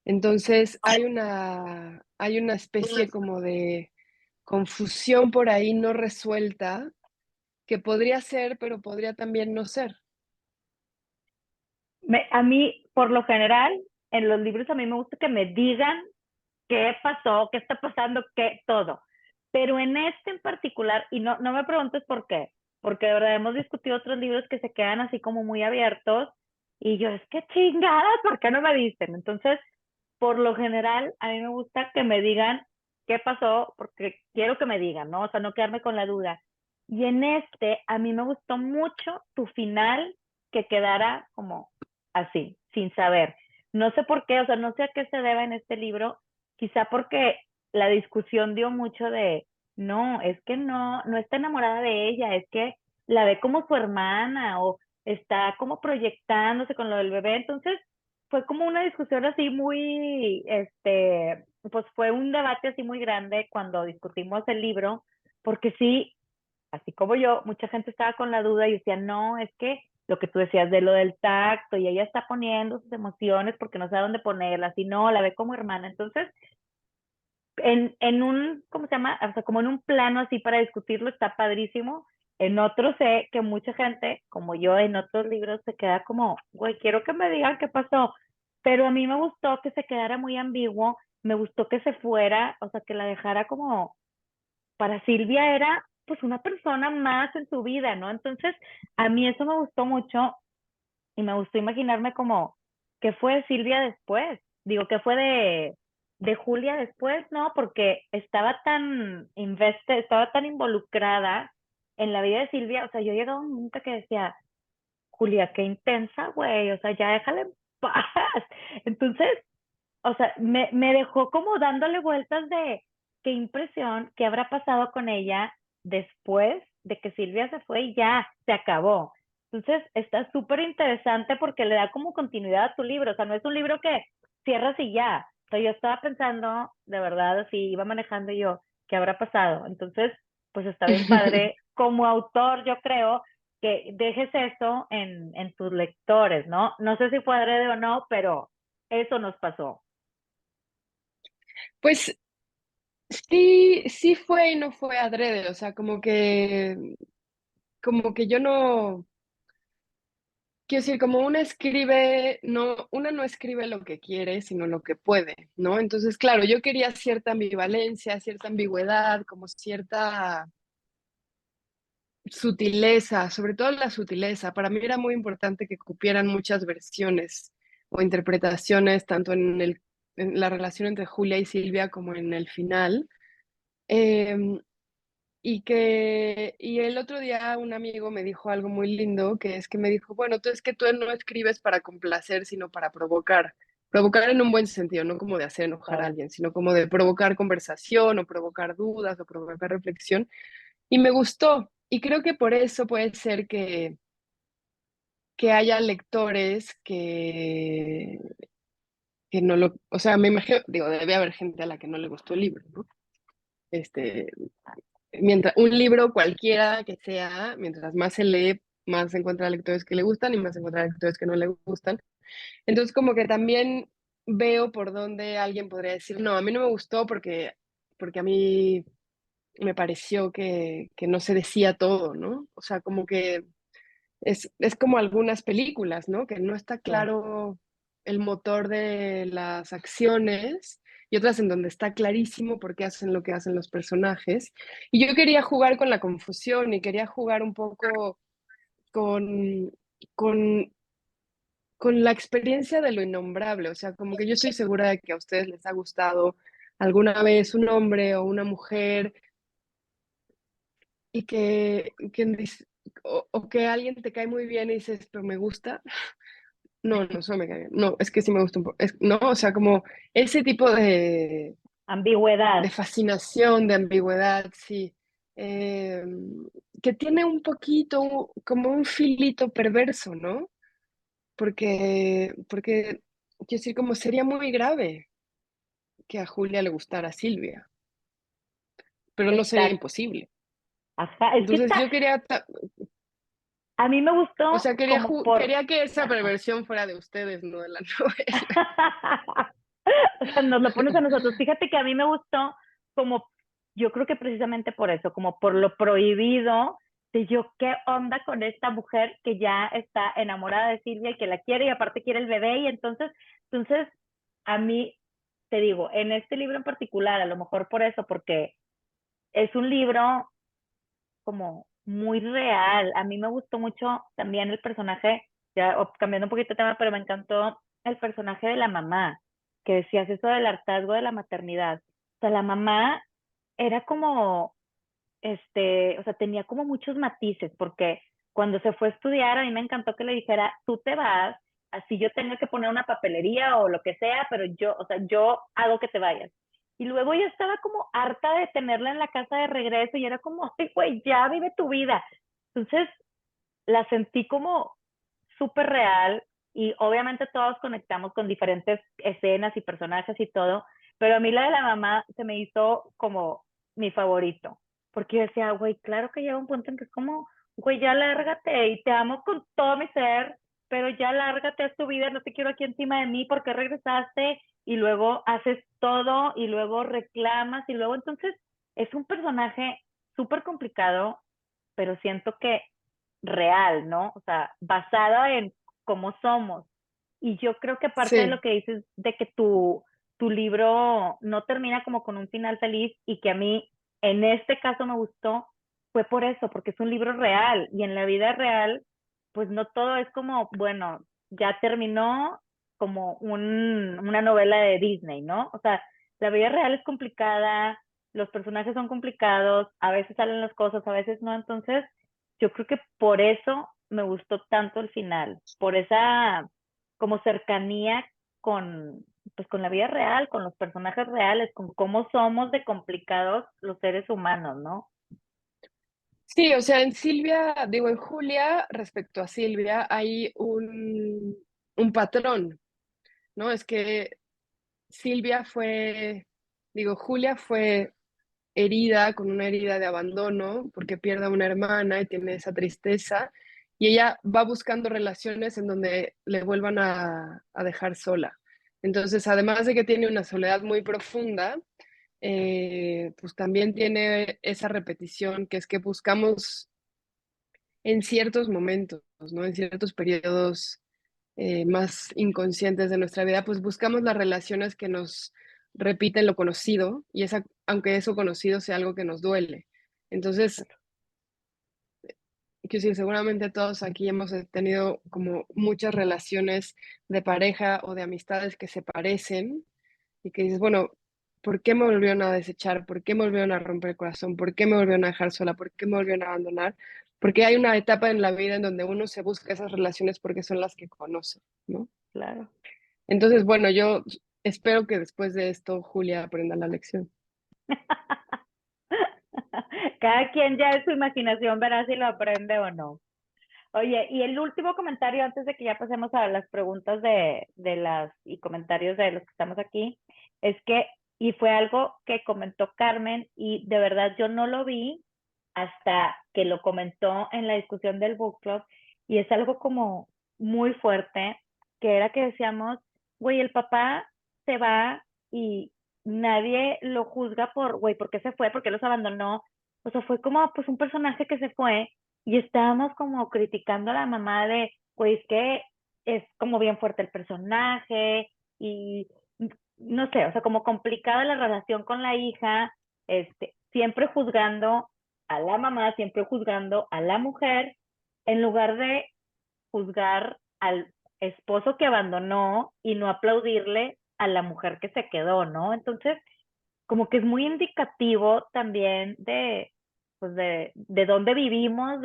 Entonces hay una especie como de confusión por ahí no resuelta que podría ser, pero podría también no ser. A mí, por lo general, en los libros a mí me gusta que me digan qué pasó, qué está pasando, qué, todo. Pero en este en particular, y no me preguntes por qué, porque de verdad hemos discutido otros libros que se quedan así como muy abiertos, y yo, es que chingada, ¿por qué no me dicen? Entonces, por lo general, a mí me gusta que me digan qué pasó, porque quiero que me digan, ¿no? O sea, no quedarme con la duda. Y en este, a mí me gustó mucho tu final, que quedara como así, sin saber. No sé por qué, o sea, no sé a qué se deba en este libro, quizá porque la discusión dio mucho de, no, es que no está enamorada de ella, es que la ve como su hermana o está como proyectándose con lo del bebé. Entonces, fue como una discusión así muy, pues fue un debate así muy grande cuando discutimos el libro, porque sí, así como yo, mucha gente estaba con la duda y decía, no, es que lo que tú decías de lo del tacto y ella está poniendo sus emociones porque no sabe dónde ponerlas y no, la ve como hermana. Entonces, en un, ¿cómo se llama? O sea, como en un plano así para discutirlo está padrísimo. En otro sé que mucha gente, como yo en otros libros, se queda como, güey, quiero que me digan qué pasó. Pero a mí me gustó que se quedara muy ambiguo, me gustó que se fuera, o sea, que la dejara como, para Silvia era pues una persona más en su vida, ¿no? Entonces, a mí eso me gustó mucho y me gustó imaginarme como qué fue Silvia después, digo, qué fue de Julia después, ¿no? Porque estaba tan estaba tan involucrada en la vida de Silvia, o sea, yo llegaba a un momento que decía, Julia, qué intensa, güey, o sea, ya déjala en paz. Entonces, o sea, me dejó como dándole vueltas de qué impresión, qué habrá pasado con ella después de que Silvia se fue y ya se acabó. Entonces, está súper interesante porque le da como continuidad a tu libro. O sea, no es un libro que cierras y ya. O sea, yo estaba pensando, de verdad, así iba manejando yo, ¿qué habrá pasado? Entonces, pues está bien padre. Como autor, yo creo que dejes eso en tus lectores, ¿no? No sé si fue adrede o no, pero eso nos pasó. Pues sí, sí fue y no fue adrede, o sea, como que yo no, quiero decir, como una no escribe lo que quiere, sino lo que puede, ¿no? Entonces, claro, yo quería cierta ambivalencia, cierta ambigüedad, como cierta sutileza, sobre todo la sutileza. Para mí era muy importante que cupieran muchas versiones o interpretaciones, tanto en la relación entre Julia y Silvia como en el final. Em, y el otro día un amigo me dijo algo muy lindo, que es que me dijo, bueno, tú es que tú no escribes para complacer, sino para provocar. provocar en un buen sentido, no como de hacer enojar a Claro. alguien, sino como de provocar conversación o provocar dudas o provocar reflexión. Y me gustó. Y creo que por eso puede ser que haya lectores que no lo, o sea, me imagino, digo, debe haber gente a la que no le gustó el libro, ¿no? Este, mientras, un libro cualquiera que sea, mientras más se lee, más se encuentra lectores que le gustan y más se encuentra lectores que no le gustan. Entonces, como que también veo por dónde alguien podría decir, no, a mí no me gustó porque a mí me pareció que no se decía todo, ¿no? O sea, como que es como algunas películas, ¿no? Que no está Claro. claro el motor de las acciones y otras en donde está clarísimo por qué hacen lo que hacen los personajes. Y yo quería jugar con la confusión y quería jugar un poco con, con, con la experiencia de lo innombrable. O sea, como que yo estoy segura de que a ustedes les ha gustado alguna vez un hombre o una mujer y o que alguien te cae muy bien y dices, pero me gusta. No, no, solo me cae bien. No, es que sí me gusta un poco. No, o sea, como ese tipo de Ambigüedad. fascinación, de ambigüedad, sí. Eh, que tiene un poquito, como un filito perverso, ¿no? Porque, quiero decir, como sería muy grave que a Julia le gustara a Silvia, pero no sería Exacto. imposible. Ajá. Es que Entonces está, yo quería, a mí me o gustó sea, como por, quería que esa ajá. perversión fuera de ustedes, no de la novela. O sea, nos lo pones a nosotros. Fíjate que a mí me gustó como, yo creo que precisamente por eso, como por lo prohibido, de yo, ¿qué onda con esta mujer que ya está enamorada de Silvia y que la quiere y aparte quiere el bebé? Y entonces, a mí, te digo, en este libro en particular, a lo mejor por eso, porque es un libro como muy real. A mí me gustó mucho también el personaje, ya cambiando un poquito de tema, pero me encantó el personaje de la mamá, que decías eso del hartazgo de la maternidad. O sea, la mamá era como, o sea, tenía como muchos matices, porque cuando se fue a estudiar, a mí me encantó que le dijera, tú te vas, así yo tenga que poner una papelería o lo que sea, pero yo, o sea, yo hago que te vayas. Y luego yo estaba como harta de tenerla en la casa de regreso y era como, ay, güey, ya vive tu vida. Entonces la sentí como súper real y obviamente todos conectamos con diferentes escenas y personajes y todo, pero a mí la de la mamá se me hizo como mi favorito, porque yo decía, güey, claro que llega un punto en que es como, güey, ya lárgate y te amo con todo mi ser, pero ya lárgate a tu vida, no te quiero aquí encima de mí porque regresaste y luego haces todo y luego reclamas y luego entonces es un personaje súper complicado, pero siento que real, ¿no? O sea, basada en cómo somos. Y yo creo que parte de lo Sí. que dices de que tu libro no termina como con un final feliz y que a mí en este caso me gustó, fue por eso, porque es un libro real y en la vida real, pues no todo es como, bueno, ya terminó como una novela de Disney, ¿no? O sea, la vida real es complicada, los personajes son complicados, a veces salen las cosas, a veces no, entonces yo creo que por eso me gustó tanto el final, por esa como cercanía con, pues con la vida real, con los personajes reales, con cómo somos de complicados los seres humanos, ¿no? Sí, o sea, en Silvia, digo, en Julia, respecto a Silvia, hay un patrón, ¿no? Es que Silvia fue, digo, Julia fue herida, con una herida de abandono, porque pierde a una hermana y tiene esa tristeza, y ella va buscando relaciones en donde le vuelvan a dejar sola. Entonces, además de que tiene una soledad muy profunda, pues también tiene esa repetición, que es que buscamos en ciertos momentos, ¿no? En ciertos periodos más inconscientes de nuestra vida, pues buscamos las relaciones que nos repiten lo conocido y aunque eso conocido sea algo que nos duele. Entonces, quiero decir, seguramente todos aquí hemos tenido como muchas relaciones de pareja o de amistades que se parecen y que dices, bueno, ¿por qué me volvieron a desechar? ¿Por qué me volvieron a romper el corazón? ¿Por qué me volvieron a dejar sola? ¿Por qué me volvieron a abandonar? Porque hay una etapa en la vida en donde uno se busca esas relaciones porque son las que conoce, ¿no? Claro. Entonces, bueno, yo espero que después de esto Julia aprenda la lección. Cada quien ya en su imaginación verá si lo aprende o no. Oye, y el último comentario antes de que ya pasemos a las preguntas de las y comentarios de los que estamos aquí, es que, y fue algo que comentó Carmen, y de verdad yo no lo vi hasta que lo comentó en la discusión del book club, y es algo como muy fuerte, que era que decíamos, güey, el papá se va y nadie lo juzga por, güey, ¿por qué se fue? ¿Por qué los abandonó? O sea, fue como pues un personaje que se fue y estábamos como criticando a la mamá de, pues que es como bien fuerte el personaje y no sé, o sea, como complicada la relación con la hija, siempre juzgando a la mamá, siempre juzgando a la mujer, en lugar de juzgar al esposo que abandonó y no aplaudirle a la mujer que se quedó, ¿no? Entonces, como que es muy indicativo también de, pues de dónde vivimos,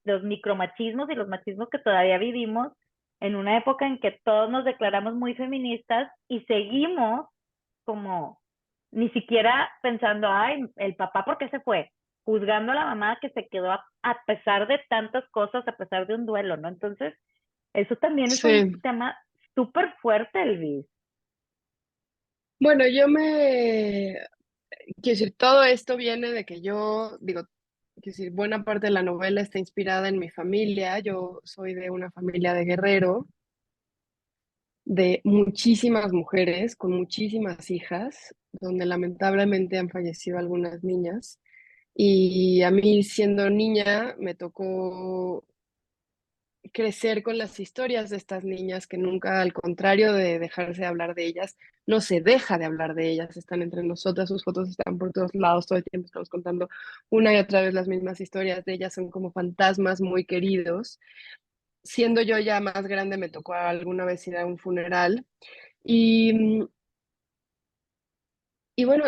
los micromachismos y los machismos que todavía vivimos en una época en que todos nos declaramos muy feministas y seguimos como ni siquiera pensando, ay, el papá, ¿por qué se fue? Juzgando a la mamá que se quedó a pesar de tantas cosas, a pesar de un duelo, ¿no? Entonces, eso también es un Sí. tema súper fuerte, Elvis. Bueno, quiero decir, todo esto viene de que yo, digo, quiero decir, buena parte de la novela está inspirada en mi familia. Yo soy de una familia de Guerrero, de muchísimas mujeres, con muchísimas hijas, donde lamentablemente han fallecido algunas niñas. Y a mí, siendo niña, me tocó crecer con las historias de estas niñas que nunca, al contrario de dejarse de hablar de ellas, no se deja de hablar de ellas, están entre nosotras, sus fotos están por todos lados, todo el tiempo estamos contando una y otra vez las mismas historias de ellas, son como fantasmas muy queridos. Siendo yo ya más grande, me tocó alguna vez ir a un funeral y, y bueno,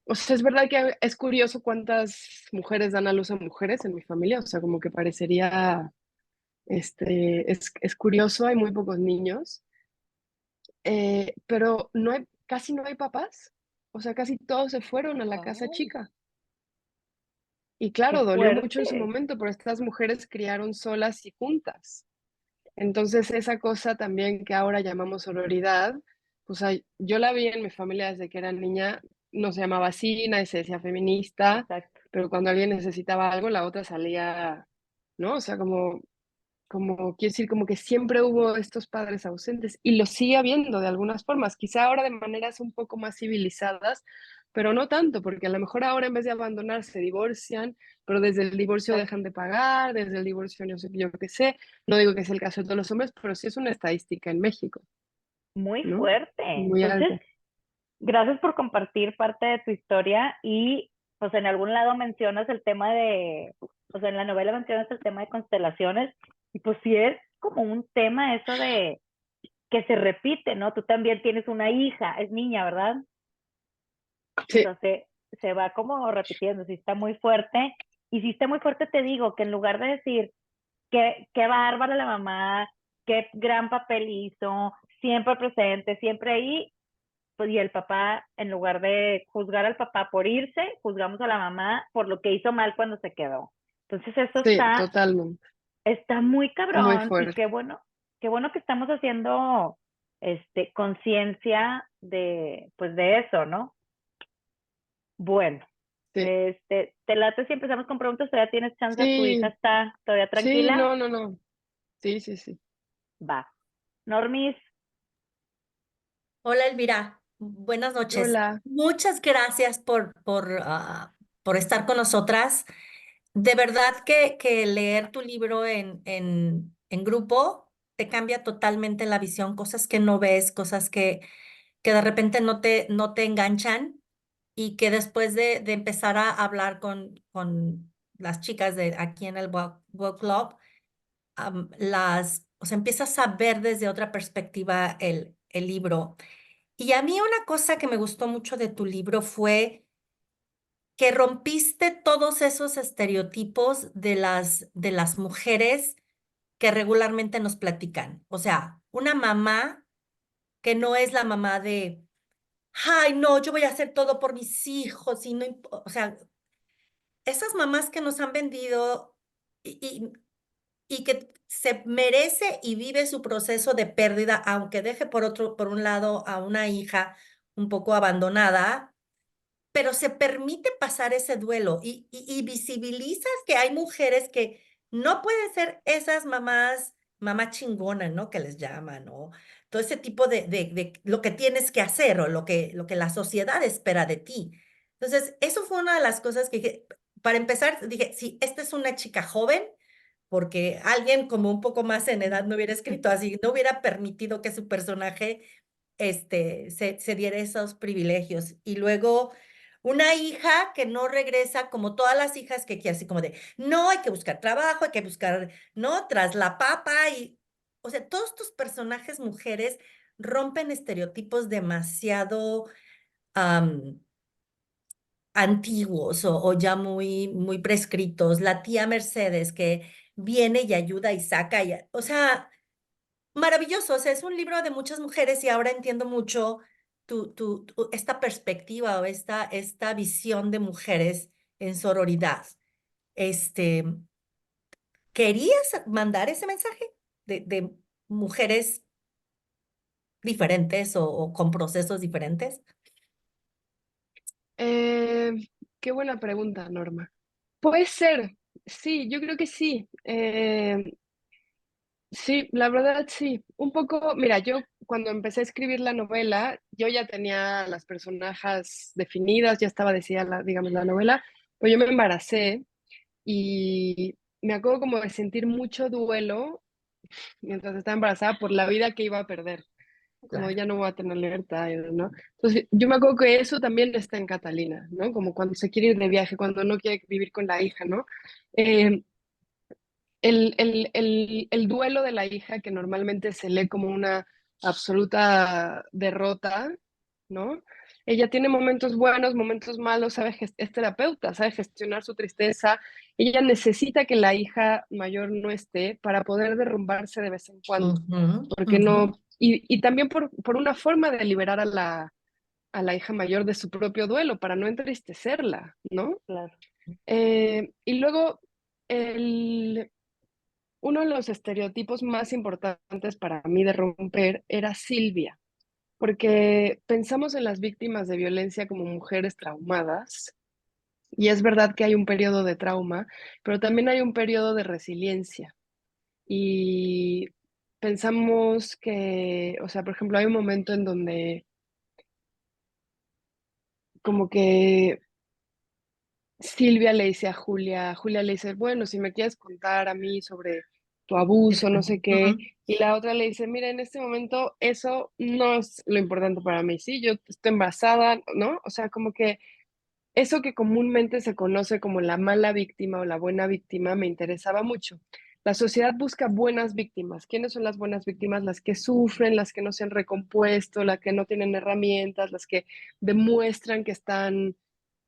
o sea, es verdad que es curioso cuántas mujeres dan a luz a mujeres en mi familia, o sea, como que parecería, es curioso, hay muy pocos niños. Pero casi no hay papás. O sea, casi todos se fueron a la casa Ay, chica. Y qué claro, dolió mucho en su fuerte. momento, pero estas mujeres criaron solas y juntas. Entonces, esa cosa también que ahora llamamos sororidad, pues yo la vi en mi familia desde que era niña, no se llamaba así, nadie se decía feminista, Exacto. pero cuando alguien necesitaba algo, la otra salía, ¿no? O sea, quiero decir, como que siempre hubo estos padres ausentes y lo sigue habiendo de algunas formas, quizá ahora de maneras un poco más civilizadas, pero no tanto, porque a lo mejor ahora en vez de abandonar se divorcian, pero desde el divorcio Exacto. dejan de pagar, desde el divorcio no sé, yo qué sé, no digo que es el caso de todos los hombres, pero sí es una estadística en México, Muy ¿no? fuerte. Muy Entonces, alta. gracias por compartir parte de tu historia y pues en algún lado mencionas el tema de, o sea, en la novela mencionas el tema de constelaciones y pues sí es como un tema eso de que se repite, ¿no? Tú también tienes una hija, es niña, ¿verdad? O Sí, sea, se va como repitiendo, sí está muy fuerte y si está muy fuerte te digo que en lugar de decir qué bárbara la mamá, qué gran papel hizo, siempre presente, siempre ahí, pues, y el papá, en lugar de juzgar al papá por irse, juzgamos a la mamá por lo que hizo mal cuando se quedó. Entonces eso sí, totalmente, está muy muy cabrón y fuerte. qué bueno que estamos haciendo conciencia de, pues de eso, ¿no? Bueno, Sí, te late si empezamos con preguntas, todavía tienes chance, tu hija sí, está todavía sí, tranquila, no, no, no. Sí, sí, sí. va. Normis, Hola Elvira, buenas noches. Hola. Muchas gracias por estar con nosotras. De verdad que leer tu libro en grupo te cambia totalmente la visión, cosas que no ves, cosas que de repente no te enganchan y que después de empezar a hablar con las chicas de aquí en el Book Club, o sea, empiezas a ver desde otra perspectiva el libro. Y a mí una cosa que me gustó mucho de tu libro fue que rompiste todos esos estereotipos de las mujeres que regularmente nos platican. O sea, una mamá que no es la mamá de, ay, no, yo voy a hacer todo por mis hijos y no, o sea, esas mamás que nos han vendido y que se merece y vive su proceso de pérdida, aunque deje por un lado a una hija un poco abandonada, pero se permite pasar ese duelo y visibilizas que hay mujeres que no pueden ser esas mamás, mamá chingona, ¿no? Que les llaman, ¿no? Todo ese tipo de lo que tienes que hacer o lo que la sociedad espera de ti. Entonces, eso fue una de las cosas que dije, para empezar, dije, sí, esta es una chica joven, porque alguien como un poco más en edad no hubiera escrito así, no hubiera permitido que su personaje se diera esos privilegios. Y luego una hija que no regresa como todas las hijas que así como de, no, hay que buscar trabajo, hay que buscar, ¿no? Tras la papa y, o sea, todos tus personajes mujeres rompen estereotipos demasiado antiguos o ya muy prescritos. La tía Mercedes que viene y ayuda y saca, o sea, maravilloso, o sea, es un libro de muchas mujeres y ahora entiendo mucho esta perspectiva o esta visión de mujeres en sororidad. Este, ¿Querías mandar ese mensaje de mujeres diferentes o con procesos diferentes? Eh, Qué buena pregunta, Norma. Puede ser, sí, yo creo que sí. Sí, la verdad sí. Un poco, mira, yo cuando empecé a escribir la novela, yo ya tenía las personajes definidas, ya estaba decidida, digamos, la novela, pues yo me embaracé y me acuerdo como de sentir mucho duelo mientras estaba embarazada por la vida que iba a perder, como Claro. ya no voy a tener libertad, ¿no? Entonces, yo me acuerdo que eso también está en Catalina, ¿no? Como cuando se quiere ir de viaje, cuando no quiere vivir con la hija, ¿no? Eh, el duelo de la hija, que normalmente se lee como una absoluta derrota, ¿no? Ella tiene momentos buenos, momentos malos, es terapeuta, sabe gestionar su tristeza. Ella necesita que la hija mayor no esté para poder derrumbarse de vez en cuando, Ujú, porque ujú. no, y también por una forma de liberar a la hija mayor de su propio duelo, para no entristecerla, ¿no? Claro. Y luego, el, uno de los estereotipos más importantes para mí de romper era Silvia, porque pensamos en las víctimas de violencia como mujeres traumadas, y es verdad que hay un periodo de trauma, pero también hay un periodo de resiliencia. Y pensamos que, o sea, por ejemplo, hay un momento en donde como que Silvia le dice a Julia le dice, bueno, si me quieres contar a mí sobre tu abuso, no sé qué, Ujú. y la otra le dice, mira, en este momento eso no es lo importante para mí, sí, yo estoy embarazada, ¿no? O sea, como que eso que comúnmente se conoce como la mala víctima o la buena víctima me interesaba mucho. La sociedad busca buenas víctimas. ¿Quiénes son las buenas víctimas? Las que sufren, las que no se han recompuesto, las que no tienen herramientas, las que demuestran que están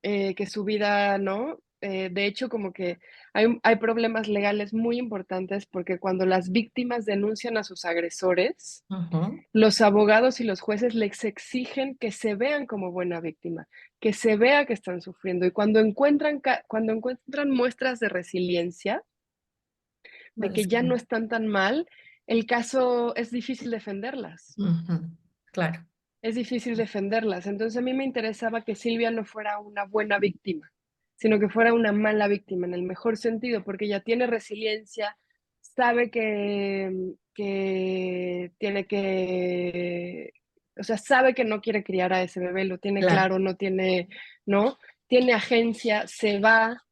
que su vida, ¿no? De hecho, como que hay problemas legales muy importantes porque cuando las víctimas denuncian a sus agresores, Ujú. los abogados y los jueces les exigen que se vean como buena víctima, que se vea que están sufriendo. Y cuando encuentran muestras de resiliencia, de Vale, que ya no están tan mal, el caso es difícil defenderlas. ujú. Claro. Es difícil defenderlas. Entonces a mí me interesaba que Silvia no fuera una buena víctima, sino que fuera una mala víctima en el mejor sentido, porque ella tiene resiliencia, sabe que tiene que, o sea, sabe que no quiere criar a ese bebé, lo tiene Claro. claro, no tiene, ¿no? Tiene agencia, se va,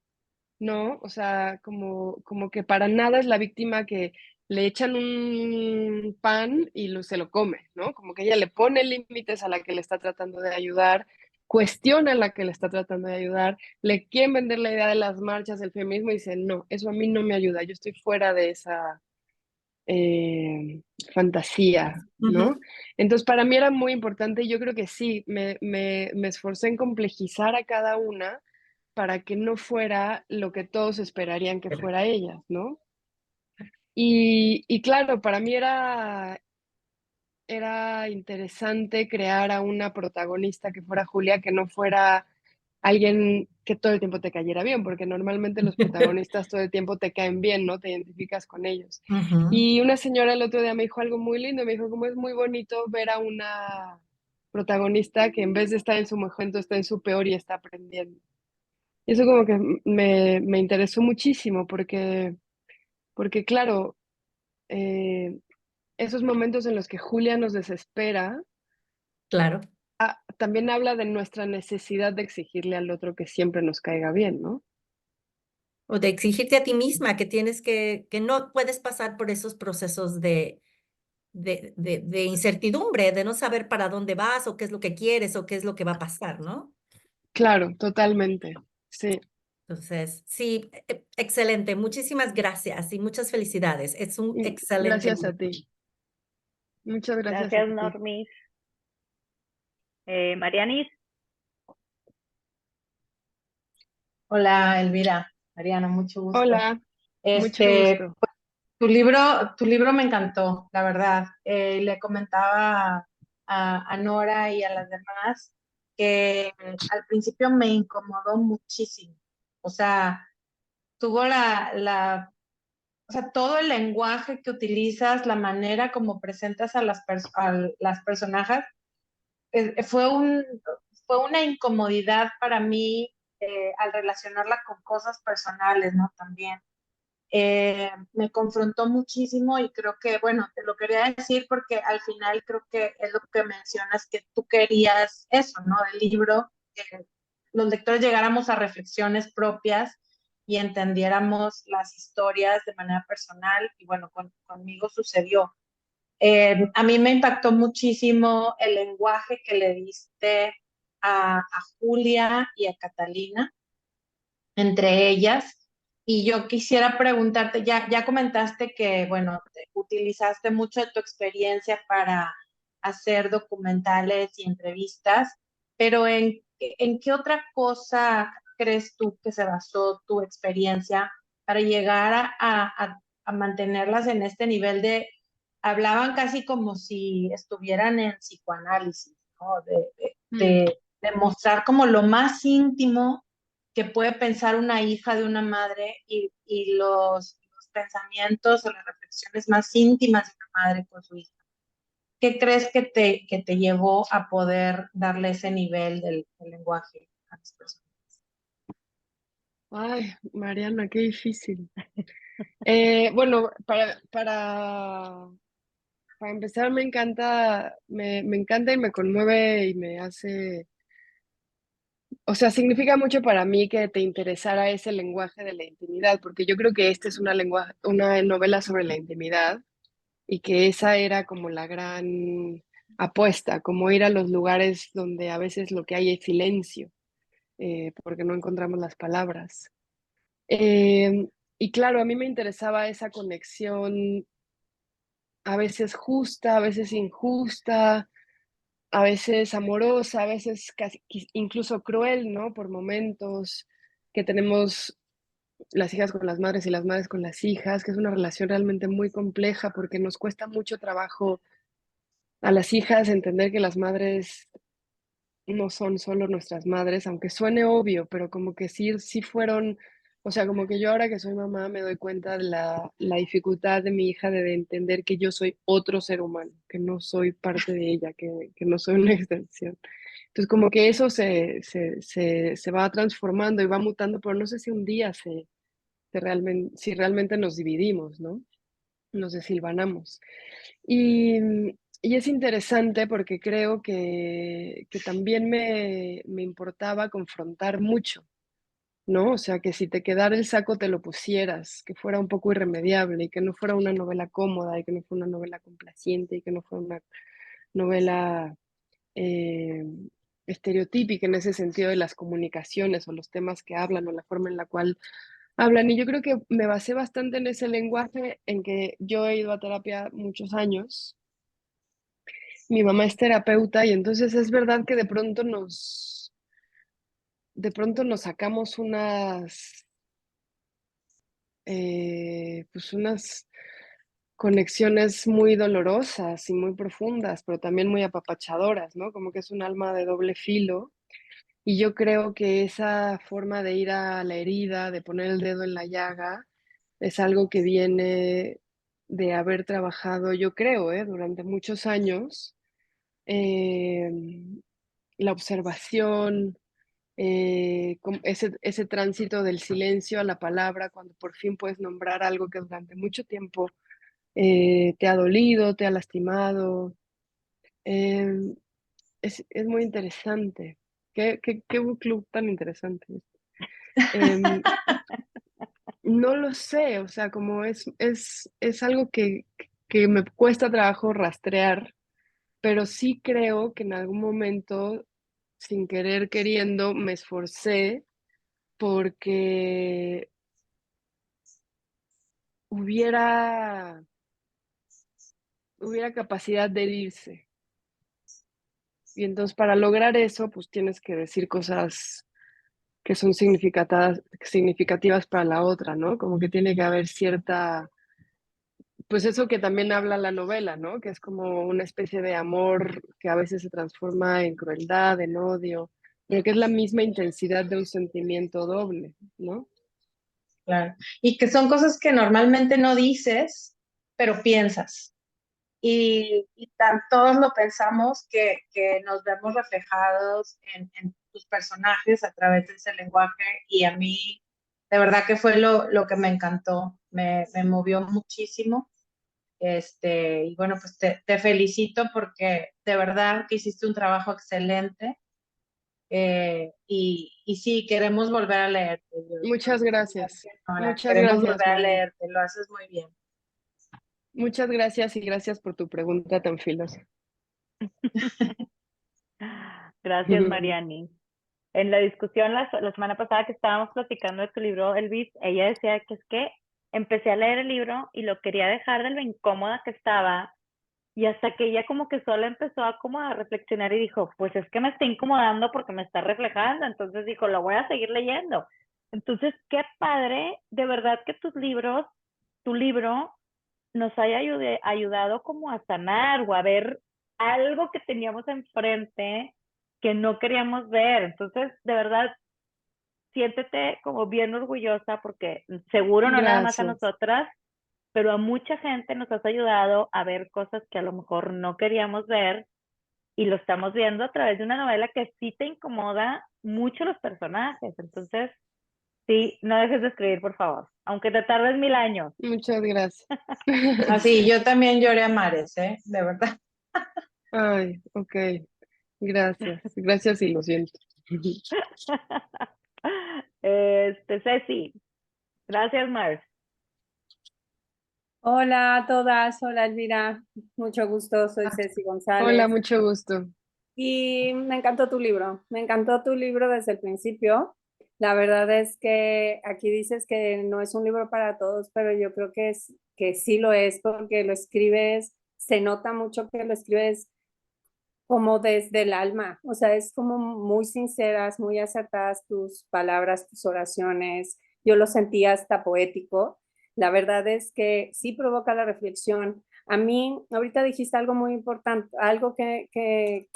¿no? O sea, como que para nada es la víctima que le echan un pan y se lo come, ¿no? Como que ella le pone límites a la que le está tratando de ayudar, cuestiona a la que le está tratando de ayudar, le quieren vender la idea de las marchas del feminismo y dice, no, eso a mí no me ayuda, yo estoy fuera de esa fantasía, Ujú. ¿no? Entonces, para mí era muy importante y yo creo que sí, me esforcé en complejizar a cada una para que no fuera lo que todos esperarían que fuera ella, ¿no? Y claro, para mí era era interesante crear a una protagonista que fuera Julia, que no fuera alguien que todo el tiempo te cayera bien, porque normalmente los protagonistas todo el tiempo te caen bien, ¿no? Te identificas con ellos. Ujú. Y una señora el otro día me dijo algo muy lindo, me dijo como es muy bonito ver a una protagonista que en vez de estar en su mejor momento está en su peor y está aprendiendo. Y eso como que me interesó muchísimo porque claro, eh, esos momentos en los que Julia nos desespera, Claro. también habla de nuestra necesidad de exigirle al otro que siempre nos caiga bien, ¿no? O de exigirte a ti misma que tienes que no puedes pasar por esos procesos de incertidumbre, de no saber para dónde vas o qué es lo que quieres o qué es lo que va a pasar, ¿no? Claro, totalmente. Sí, Entonces, sí, excelente. Muchísimas gracias y muchas felicidades. Es un y excelente gracias libro. a ti. Muchas gracias a Gracias, ti. Normis. Marianis, Hola, Elvira, Mariana, mucho gusto. Hola, mucho Este, gusto. tu libro me encantó, la verdad. Le comentaba a Nora y a las demás que al principio me incomodó muchísimo. O sea, tuvo o sea, todo el lenguaje que utilizas, la manera como presentas a las personajes, fue fue una incomodidad para mí al relacionarla con cosas personales, ¿no? También. Me confrontó muchísimo y creo que, bueno, te lo quería decir porque al final creo que es lo que mencionas, que tú querías eso, ¿no? El libro, que los lectores llegáramos a reflexiones propias y entendiéramos las historias de manera personal y bueno, conmigo sucedió. A mí me impactó muchísimo el lenguaje que le diste a Julia y a Catalina, entre ellas. Y yo quisiera preguntarte, ya comentaste que, bueno, utilizaste mucho de tu experiencia para hacer documentales y entrevistas, pero ¿en qué otra cosa crees tú que se basó tu experiencia para llegar a mantenerlas en este nivel de, hablaban casi como si estuvieran en psicoanálisis, ¿no? Mm. De mostrar como lo más íntimo que puede pensar una hija de una madre y los pensamientos o las reflexiones más íntimas de una madre con su hija. ¿Qué crees que te llevó a poder darle ese nivel del lenguaje a las personas? Ay, Mariana, qué difícil. Bueno, para empezar, me encanta y me conmueve y me hace, o sea, significa mucho para mí que te interesara ese lenguaje de la intimidad, porque yo creo que esta es una novela sobre la intimidad y que esa era como la gran apuesta, como ir a los lugares donde a veces lo que hay es silencio, porque no encontramos las palabras. Eh, y claro, a mí me interesaba esa conexión a veces justa, a veces injusta, a veces amorosa, a veces casi, incluso cruel, ¿no? Por momentos que tenemos las hijas con las madres y las madres con las hijas, que es una relación realmente muy compleja porque nos cuesta mucho trabajo a las hijas entender que las madres no son solo nuestras madres, aunque suene obvio, pero como que sí fueron, o sea, como que yo ahora que soy mamá me doy cuenta de la dificultad de mi hija de entender que yo soy otro ser humano, que no soy parte de ella, que no soy una extensión. Entonces, como que eso se va transformando y va mutando, pero no sé si un día si realmente nos dividimos, ¿no? Nos desilvanamos. Y, y es interesante porque creo que también me importaba confrontar mucho, ¿no? O sea, que si te quedara el saco te lo pusieras, que fuera un poco irremediable y que no fuera una novela cómoda y que no fuera una novela complaciente y que no fuera una novela eh, estereotípica en ese sentido de las comunicaciones o los temas que hablan o la forma en la cual hablan. Y yo creo que me basé bastante en ese lenguaje en que yo he ido a terapia muchos años. Mi mamá es terapeuta y entonces es verdad que de pronto nos sacamos pues conexiones muy dolorosas y muy profundas, pero también muy apapachadoras, ¿no? Como que es un alma de doble filo. Y yo creo que esa forma de ir a la herida, de poner el dedo en la llaga, es algo que viene de haber trabajado, yo creo, durante muchos años, la observación, ese tránsito del silencio a la palabra, cuando por fin puedes nombrar algo que durante mucho tiempo te ha dolido, te ha lastimado. Em, es muy interesante. Qué book club tan interesante. Em, no lo sé, o sea, como es algo que me cuesta trabajo rastrear, pero sí creo que en algún momento, sin querer queriendo, me esforcé porque hubiera hubiera capacidad de herirse. Y entonces para lograr eso, pues tienes que decir cosas que son significativas para la otra, ¿no? Como que tiene que haber cierta, pues eso que también habla la novela, ¿no? Que es como una especie de amor que a veces se transforma en crueldad, en odio, pero que es la misma intensidad de un sentimiento doble, ¿no? Claro. Y que son cosas que normalmente no dices, pero piensas. Y todos lo pensamos que nos vemos reflejados en tus personajes a través de ese lenguaje y a mí de verdad que fue lo que me encantó, me movió muchísimo. Y bueno, pues te felicito porque de verdad que hiciste un trabajo excelente y sí, queremos volver a leerte. Muchas gracias. Ahora, Muchas queremos gracias, volver a Mari. leerte, lo haces muy bien. Muchas gracias y gracias por tu pregunta tan filosa. Gracias, Mariani. En la discusión la semana pasada que estábamos platicando de tu libro, Elvis, ella decía que es que empecé a leer el libro y lo quería dejar de lo incómoda que estaba y hasta que ella como que solo empezó a como a reflexionar y dijo, pues es que me está incomodando porque me está reflejando, entonces dijo, lo voy a seguir leyendo. Entonces, qué padre, de verdad que tu libro nos haya ayudado como a sanar o a ver algo que teníamos enfrente que no queríamos ver. Entonces, de verdad, siéntete como bien orgullosa porque seguro no nada más a Gracias. nosotras, pero a mucha gente nos has ayudado a ver cosas que a lo mejor no queríamos ver y lo estamos viendo a través de una novela que sí te incomoda mucho los personajes. Entonces, sí, no dejes de escribir, por favor, aunque te tardes 1000 años. Muchas gracias. Así, yo también lloré a mares, de verdad. Ay, ok. Gracias. Gracias y lo siento. Ceci, gracias, Mars. Hola a todas, hola Elvira, mucho gusto, soy Ceci Hola, González mucho gusto. y me encantó tu libro desde el principio. La verdad es que aquí dices que no es un libro para todos, pero yo creo que sí lo es porque lo escribes, se nota mucho que lo escribes como desde el alma, o sea, es como muy sinceras, muy acertadas tus palabras, tus oraciones. Yo lo sentía hasta poético. La verdad es que sí provoca la reflexión. A mí, ahorita dijiste algo muy importante, algo que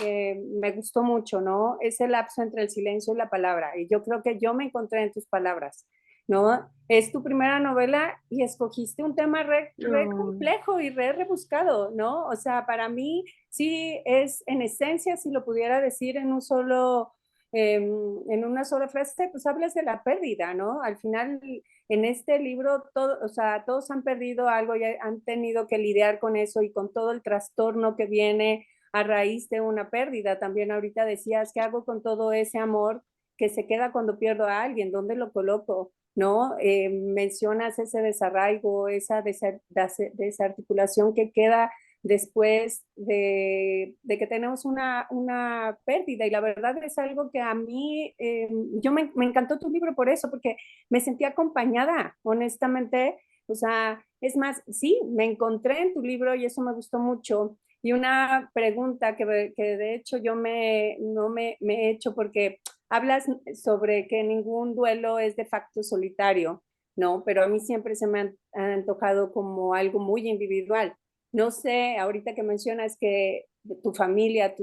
me gustó mucho, ¿no? Ese lapso entre el silencio y la palabra. Y yo creo que yo me encontré en tus palabras, ¿no? Es tu primera novela y escogiste un tema re Oh, complejo y re rebuscado, ¿no? O sea, para mí sí es en esencia, si lo pudiera decir en un solo, en una sola frase, pues hablas de la pérdida, ¿no? Al final, en este libro, todo, o sea, todos han perdido algo y han tenido que lidiar con eso y con todo el trastorno que viene a raíz de una pérdida. También ahorita decías, ¿qué hago con todo ese amor que se queda cuando pierdo a alguien? ¿Dónde lo coloco? ¿No? Mencionas ese desarraigo, esa desarticulación que queda después que tenemos una pérdida. Y la verdad es algo que a mí, me encantó tu libro por eso, porque me sentí acompañada, honestamente. O sea, es más, sí, me encontré en tu libro y eso me gustó mucho. Y una pregunta que de hecho yo no me he hecho porque hablas sobre que ningún duelo es de facto solitario, ¿no? Pero a mí siempre se me han antojado como algo muy individual. No sé, ahorita que mencionas que tu familia,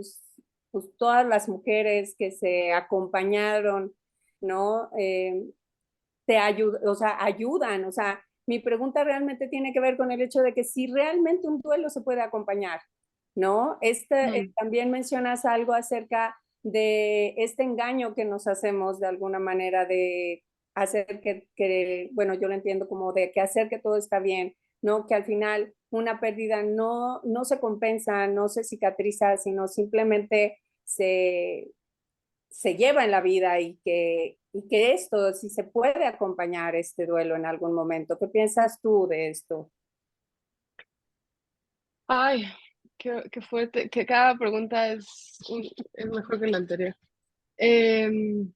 todas las mujeres que se acompañaron, ¿no? Te ayudan, o sea, ayudan, o sea, mi pregunta realmente tiene que ver con el hecho de que si realmente un duelo se puede acompañar, ¿no? También mencionas algo acerca de este engaño que nos hacemos de alguna manera de hacer bueno, yo lo entiendo como de que hacer que todo está bien, ¿no? Que al final una pérdida no se compensa, no se cicatriza, sino simplemente se lleva en la vida y que esto, si se puede acompañar este duelo en algún momento. ¿Qué piensas tú de esto? Ay, qué fuerte, que cada pregunta es mejor que la anterior. Em,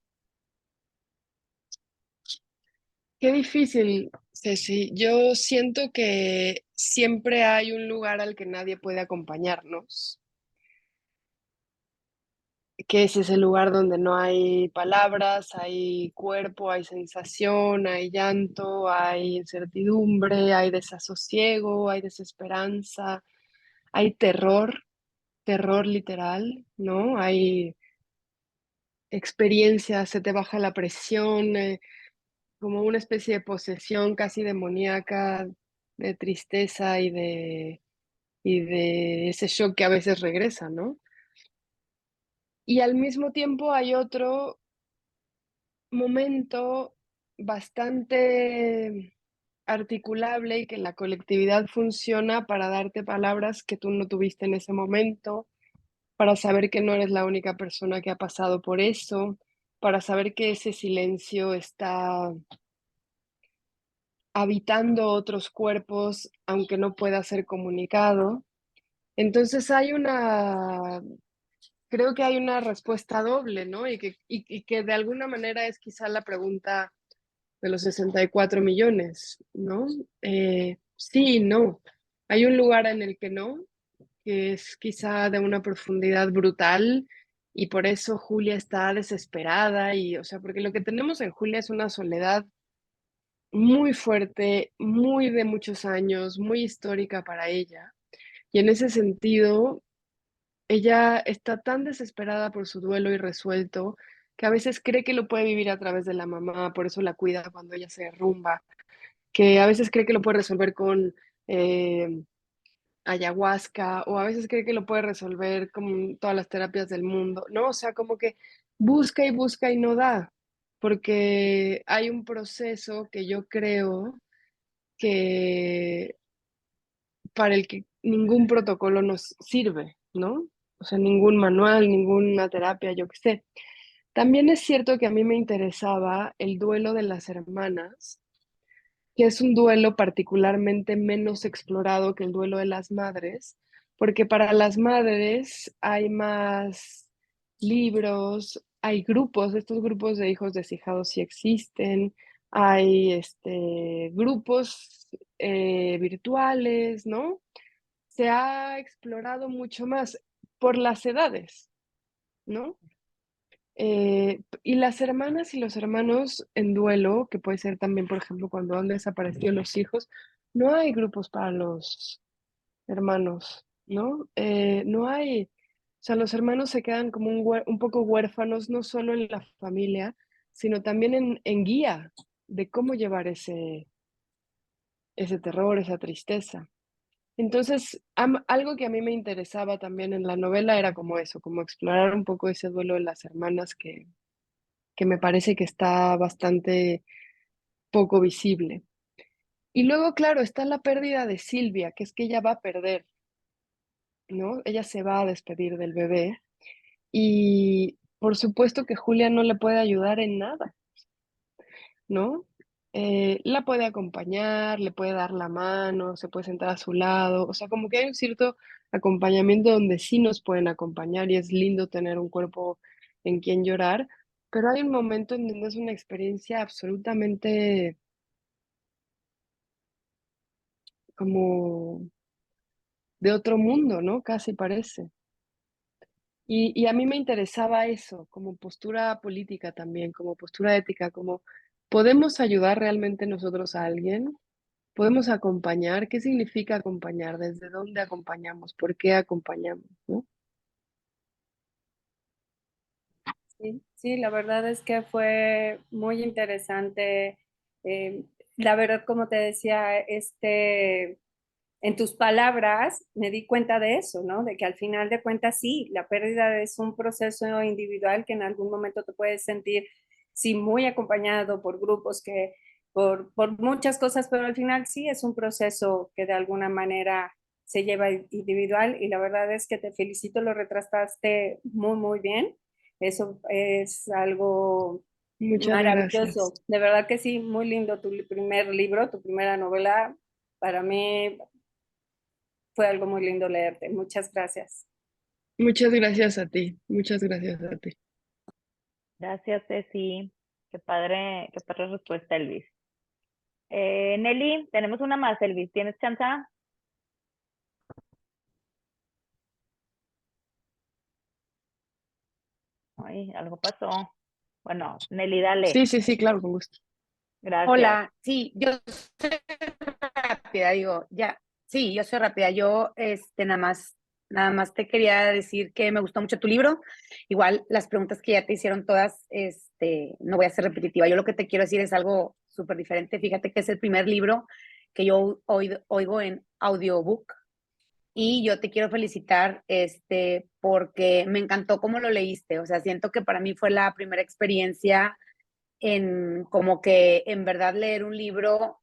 Qué difícil, Ceci. Yo siento que siempre hay un lugar al que nadie puede acompañarnos, que es ese lugar donde no hay palabras, hay cuerpo, hay sensación, hay llanto, hay incertidumbre, hay desasosiego, hay desesperanza, hay terror, terror literal, ¿no? Hay experiencias, se te baja la presión, como una especie de posesión casi demoníaca, de tristeza y de ese shock que a veces regresa, ¿no? Y al mismo tiempo hay otro momento bastante articulable y que la colectividad funciona para darte palabras que tú no tuviste en ese momento, para saber que no eres la única persona que ha pasado por eso, para saber que ese silencio está habitando otros cuerpos, aunque no pueda ser comunicado. Entonces creo que hay una respuesta doble, ¿no? Y que de alguna manera es quizá la pregunta de los 64 millones, ¿no? Sí y no. Hay un lugar en el que no, que es quizá de una profundidad brutal y por eso Julia está desesperada y, o sea, porque lo que tenemos en Julia es una soledad muy fuerte, muy de muchos años, muy histórica para ella. Y en ese sentido, ella está tan desesperada por su duelo irresuelto que a veces cree que lo puede vivir a través de la mamá, por eso la cuida cuando ella se derrumba, que a veces cree que lo puede resolver con ayahuasca o a veces cree que lo puede resolver con todas las terapias del mundo, ¿no? O sea, como que busca y no da, porque hay un proceso que yo creo que para el que ningún protocolo nos sirve, ¿no? O sea, ningún manual, ninguna terapia, yo qué sé. También es cierto que a mí me interesaba el duelo de las hermanas, que es un duelo particularmente menos explorado que el duelo de las madres, porque para las madres hay más libros, hay grupos, estos grupos de hijos deshijados sí existen, hay grupos virtuales, ¿no? Se ha explorado mucho más por las edades, ¿no? Y las hermanas y los hermanos en duelo, que puede ser también, por ejemplo, cuando han desaparecido los hijos, no hay grupos para los hermanos, ¿no? No hay, o sea, los hermanos se quedan como un poco huérfanos, no solo en la familia, sino también en guía de cómo llevar ese terror, esa tristeza. Entonces, algo que a mí me interesaba también en la novela era como eso, como explorar un poco ese duelo de las hermanas que me parece que está bastante poco visible. Y luego, claro, está la pérdida de Silvia, que es que ella va a perder, ¿no? Ella se va a despedir del bebé y por supuesto que Julia no le puede ayudar en nada, ¿no? La puede acompañar, le puede dar la mano, se puede sentar a su lado, o sea, como que hay un cierto acompañamiento donde sí nos pueden acompañar y es lindo tener un cuerpo en quien llorar, pero hay un momento en donde es una experiencia absolutamente como de otro mundo, ¿no? Casi parece. Y a mí me interesaba eso, como postura política también, como postura ética, como ¿podemos ayudar realmente nosotros a alguien? ¿Podemos acompañar? ¿Qué significa acompañar? ¿Desde dónde acompañamos? ¿Por qué acompañamos? ¿No? Sí, sí, la verdad es que fue muy interesante. La verdad, como te decía, en tus palabras me di cuenta de eso, ¿no? De que al final de cuentas sí, la pérdida es un proceso individual que en algún momento te puedes sentir, sí, muy acompañado por grupos por muchas cosas, pero al final sí es un proceso que de alguna manera se lleva individual y la verdad es que te felicito, lo retrataste muy, muy bien. Eso es algo Muchas maravilloso. gracias. De verdad que sí, muy lindo tu primer libro, tu primera novela. Para mí fue algo muy lindo leerte. Muchas gracias. Muchas gracias a ti. Muchas gracias a ti. Gracias, Ceci. Qué padre respuesta, Elvis. Nelly, tenemos una más, Elvis. ¿Tienes chance? Ay, algo pasó. Bueno, Nelly, dale. Sí, sí, sí, claro, con gusto. Gracias. Hola, sí, yo soy rápida, digo, ya, sí, yo soy rápida. Yo, nada más te quería decir que me gustó mucho tu libro. Igual las preguntas que ya te hicieron todas, no voy a ser repetitiva. Yo lo que te quiero decir es algo súper diferente. Fíjate que es el primer libro que yo oigo en audiobook y yo te quiero felicitar, porque me encantó cómo lo leíste. O sea, siento que para mí fue la primera experiencia en como que en verdad leer un libro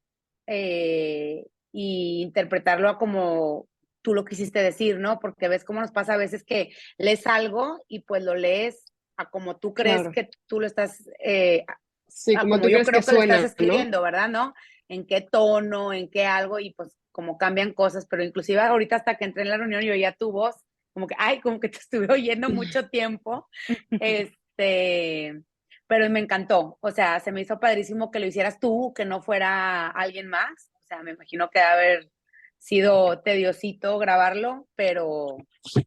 y interpretarlo a como tú lo quisiste decir, ¿no? Porque ves cómo nos pasa a veces que lees algo y pues lo lees a como tú crees Claro. que tú lo estás, Sí, a como como tú yo crees que creo que lo estás suena, ¿no? escribiendo, ¿verdad? ¿No? En qué tono, en qué algo y pues como cambian cosas, pero inclusive ahorita hasta que entré en la reunión yo oía tu voz, como que, ay, como que te estuve oyendo mucho tiempo, pero me encantó, o sea, se me hizo padrísimo que lo hicieras tú, que no fuera alguien más, o sea, me imagino que debe haber sido tediosito grabarlo, pero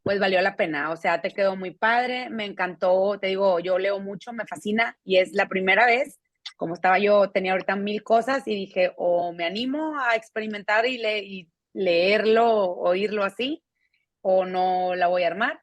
pues valió la pena, o sea, te quedó muy padre, me encantó, te digo, yo leo mucho, me fascina y es la primera vez, como estaba yo, tenía ahorita 1000 cosas y dije, o me animo a experimentar y leerlo, oírlo así, o no la voy a armar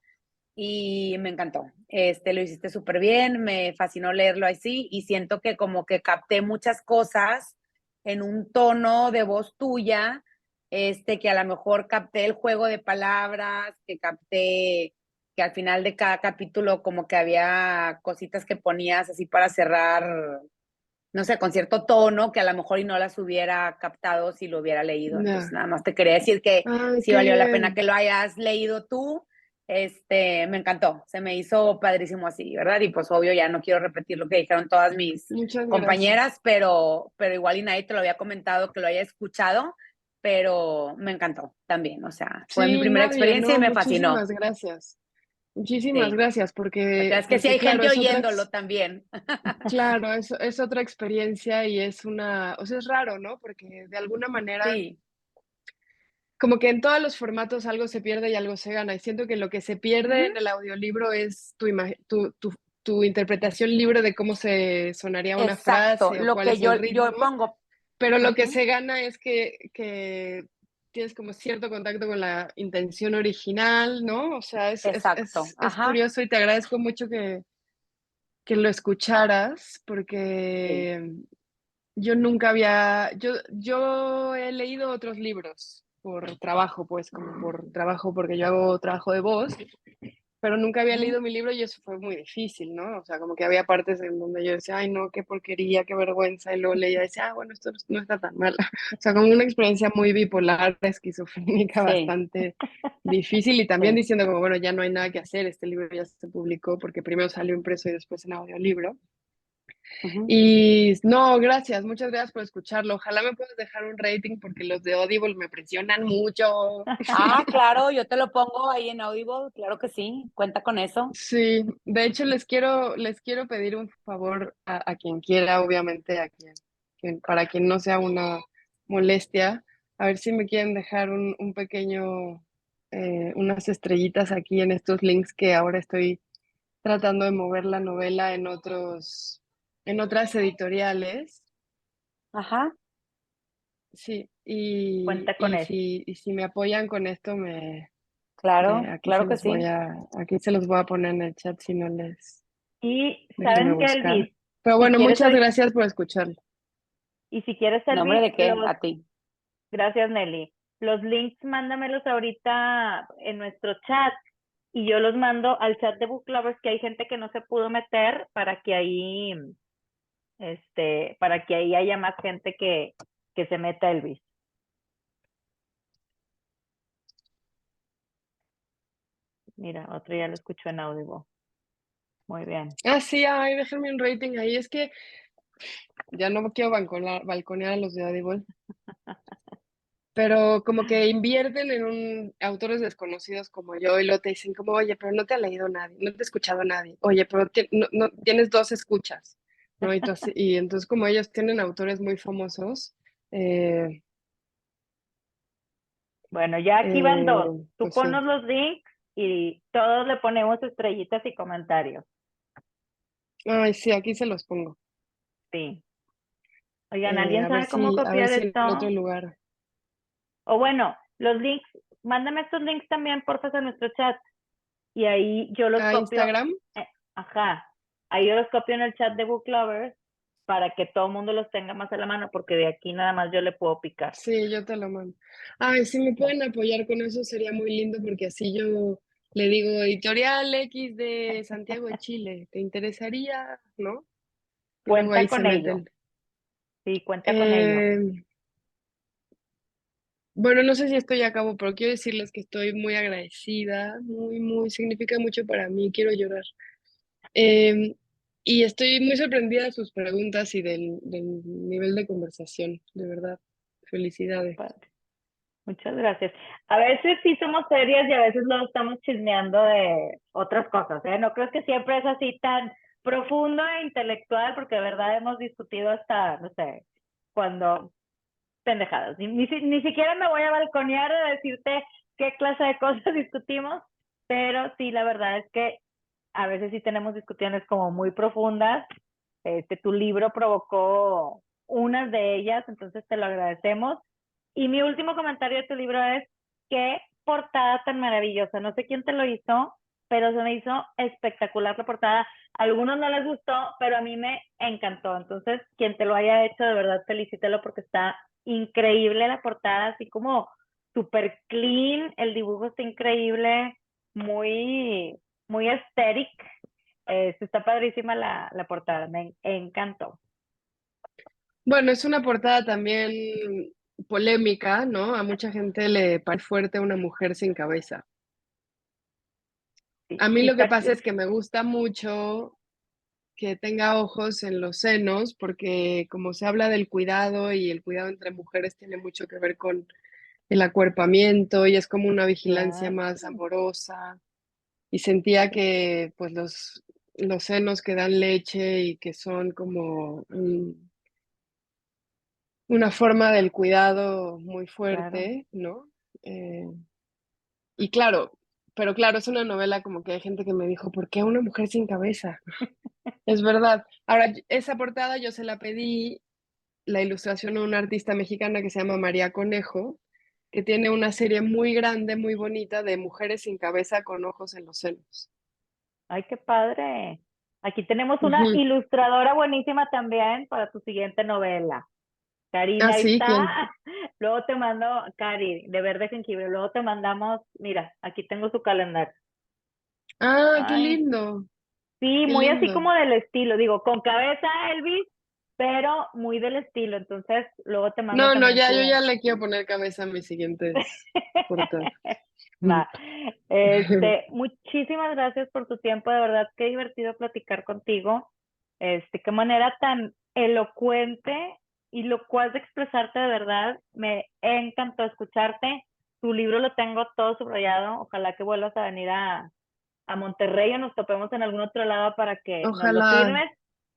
y me encantó. Lo hiciste súper bien, me fascinó leerlo así y siento que como que capté muchas cosas en un tono de voz tuya, que a lo mejor capté el juego de palabras, que capté que al final de cada capítulo como que había cositas que ponías así para cerrar, no sé, con cierto tono que a lo mejor y no las hubiera captado si lo hubiera leído. Entonces, Ya. nada más te quería decir que Ay, sí qué valió la pena bien. que lo hayas leído tú. Me encantó, se me hizo padrísimo así, ¿verdad? Y pues obvio ya no quiero repetir lo que dijeron todas mis Muchas gracias. compañeras, pero igual y nadie te lo había comentado que lo haya escuchado, pero me encantó también, o sea, fue mi Sí, primera nadie, experiencia y no, me fascinó. muchísimas gracias. Muchísimas Sí, gracias, la verdad porque, es que sí porque hay claro, gente oyéndolo también. claro, es otra experiencia y es una, o sea, es raro, ¿no? Porque de alguna manera, Sí. como que en todos los formatos algo se pierde y algo se gana. Y siento que lo que se pierde Ujú. en el audiolibro es tu interpretación libre de cómo se sonaría una Exacto, frase o lo cuál que es el yo ritmo. pongo. Pero lo que Ujú, se gana es que tienes como cierto contacto con la intención original, ¿no? O sea, exacto, es ajá, curioso y te agradezco mucho que lo escucharas, sí. porque yo he leído otros libros por trabajo, pues, como por trabajo, porque yo hago trabajo de voz, pero nunca había Ujú, leído mi libro y eso fue muy difícil, ¿no? O sea, como que había partes en donde yo decía, ay, no, qué porquería, qué vergüenza, y luego leía y decía, ah, bueno, esto no está tan mal. O sea, como una experiencia muy bipolar, esquizofrénica, sí, bastante difícil y también sí. diciendo como, bueno, ya no hay nada que hacer, este libro ya se publicó porque primero salió impreso y después en audiolibro. Ujú. Y no, gracias, muchas gracias por escucharlo. Ojalá me puedas dejar un rating porque los de Audible me presionan mucho. Ah, claro, yo te lo pongo ahí en Audible, claro que sí, cuenta con eso. Sí, de hecho les quiero pedir un favor a quien quiera, obviamente para quien no sea una molestia, a ver si me quieren dejar un pequeño, unas estrellitas aquí en estos links que ahora estoy tratando de mover la novela en otras editoriales. Ajá. Sí, Cuenta con eso. y si me apoyan con esto, Claro, aquí claro que sí. aquí se los voy a poner en el chat si no Y déjenme ¿saben qué, buscar. Elvis? Pero Si bueno, quieres muchas ahorita, gracias por escucharlo. y si quieres, ¿Nombre Elvis, de qué? A ti. gracias, Nelly. Los links, mándamelos ahorita en nuestro chat y yo los mando al chat de Book Lovers, que hay gente que no se pudo meter para que ahí haya más gente que se meta, Elvis. Mira, otro ya lo escuchó en Audible. Muy bien. Ah, sí, ay, déjenme un rating ahí. Es que ya no quiero balconear a los de Audible, pero como que invierten en autores desconocidos como yo y luego te dicen como, oye, pero no te ha leído nadie, no te ha escuchado nadie. Oye, pero no, tienes 2 escuchas, ¿no? Y entonces como ellos tienen autores muy famosos, eh, Bueno, ya aquí van 2. Tú pues sí. ponos los links y todos le ponemos estrellitas y comentarios. Ay, sí, aquí se los pongo. Sí. Oigan, ¿alguien A ver sabe cómo a ver copiar si en otro esto? lugar. O bueno, los links, mándame estos links también, porfa, a nuestro chat. Y ahí yo los ¿A copio. Instagram? Ajá. Ahí yo los copio en el chat de Book Lovers para que todo el mundo los tenga más a la mano, porque de aquí nada más yo le puedo picar. Sí, yo te lo mando. Ay, si me pueden apoyar con eso sería muy lindo porque así yo le digo Editorial X de Santiago de Chile, ¿te interesaría? ¿No? Y luego Cuenta ahí se con ello. meten. Sí, cuenta con ello. Eh, bueno, no sé si esto ya acabó, pero quiero decirles que estoy muy agradecida, significa mucho para mí, quiero llorar. Eh, y estoy muy sorprendida de sus preguntas y del nivel de conversación, de verdad. Felicidades. Padre. Muchas gracias. A veces sí somos serias y a veces luego estamos chismeando de otras cosas, ¿eh? No creo que siempre es así tan profundo e intelectual, porque de verdad hemos discutido hasta, no sé, cuando pendejadas. Ni siquiera me voy a balconear a decirte qué clase de cosas discutimos, pero sí, la verdad es que a veces sí tenemos discusiones como muy profundas. Tu libro provocó unas de ellas, entonces te lo agradecemos. Y mi último comentario de tu libro es, qué portada tan maravillosa. No sé quién te lo hizo, pero se me hizo espectacular la portada. A algunos no les gustó, pero a mí me encantó. Entonces, quien te lo haya hecho, de verdad, felicítelo porque está increíble la portada, así como súper clean, el dibujo está increíble, muy aesthetic. Está padrísima la portada, me encantó. Bueno, es una portada también polémica, ¿no? A mucha gente le parece fuerte una mujer sin cabeza. Sí, A mí sí lo que está, pasa es que me gusta mucho que tenga ojos en los senos, porque como se habla del cuidado y el cuidado entre mujeres tiene mucho que ver con el acuerpamiento y es como una vigilancia claro, más amorosa. Y sentía que pues los senos que dan leche y que son como una forma del cuidado muy claro. fuerte, ¿no? Eh, y claro, pero claro, es una novela como que hay gente que me dijo, ¿por qué una mujer sin cabeza? Es verdad. Ahora, esa portada yo se la pedí la ilustración a una artista mexicana que se llama María Conejo, que tiene una serie muy grande, muy bonita de mujeres sin cabeza con ojos en los senos. Ay, qué padre. Aquí tenemos una Ujú. ilustradora buenísima también para tu siguiente novela. Ah, Karina, ahí sí, está. ¿quién? Luego te mando, Cari, de Verde Jengibre. Luego te mandamos, mira, aquí tengo su calendario. Ah, Ay, sí, qué muy así lindo. como del estilo, digo, con cabeza Elvis, pero muy del estilo. Entonces, luego te mando No, no, también yo su. ya le quiero poner cabeza a mis siguientes portadas. Va. Muchísimas gracias por tu tiempo, de verdad, qué divertido platicar contigo. Qué manera tan elocuente y locuaz de expresarte, de verdad. Me encantó escucharte. Tu libro lo tengo todo subrayado. Ojalá que vuelvas a venir a Monterrey o nos topemos en algún otro lado para que nos lo Ojalá. firmes.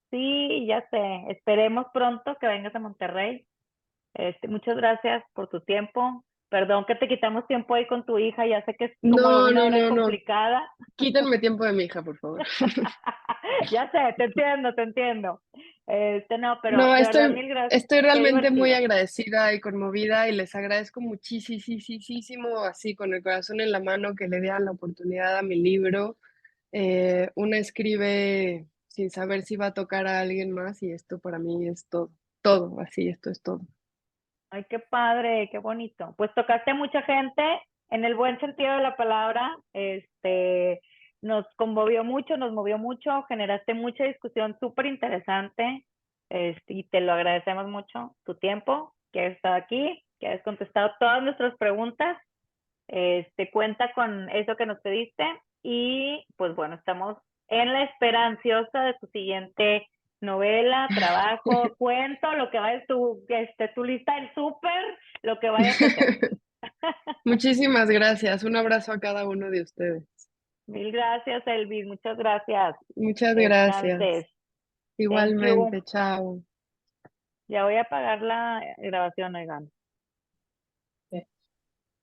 Sí, ya sé. Esperemos pronto que vengas a Monterrey. Muchas gracias por tu tiempo. Perdón que te quitamos tiempo ahí con tu hija, ya sé que es como No, una no, hora no, no. complicada. Quítenme tiempo de mi hija, por favor. Ya sé, te entiendo, te entiendo. No, pero No, de verdad, mil estoy, gracias. estoy Qué realmente muy divertido. agradecida y conmovida y les agradezco muchísimo, así con el corazón en la mano, que le dieran la oportunidad a mi libro. Una escribe sin saber si va a tocar a alguien más y esto para mí es todo, así, esto es todo. Ay, qué padre, qué bonito. Pues tocaste a mucha gente en el buen sentido de la palabra. Nos conmovió mucho, nos movió mucho, generaste mucha discusión súper interesante. Y te lo agradecemos mucho, tu tiempo, que has estado aquí, que has contestado todas nuestras preguntas. Cuenta con eso que nos pediste y pues bueno, estamos en la espera ansiosa de tu siguiente novela, trabajo, cuento, lo que vayas tu lista del súper, lo que vayas a hacer. Muchísimas gracias. Un abrazo a cada uno de ustedes. Mil gracias, Elvis, muchas gracias. Muchas Que gracias. descanses. Thank you. Igualmente, chao. Ya voy a apagar la grabación, oigan.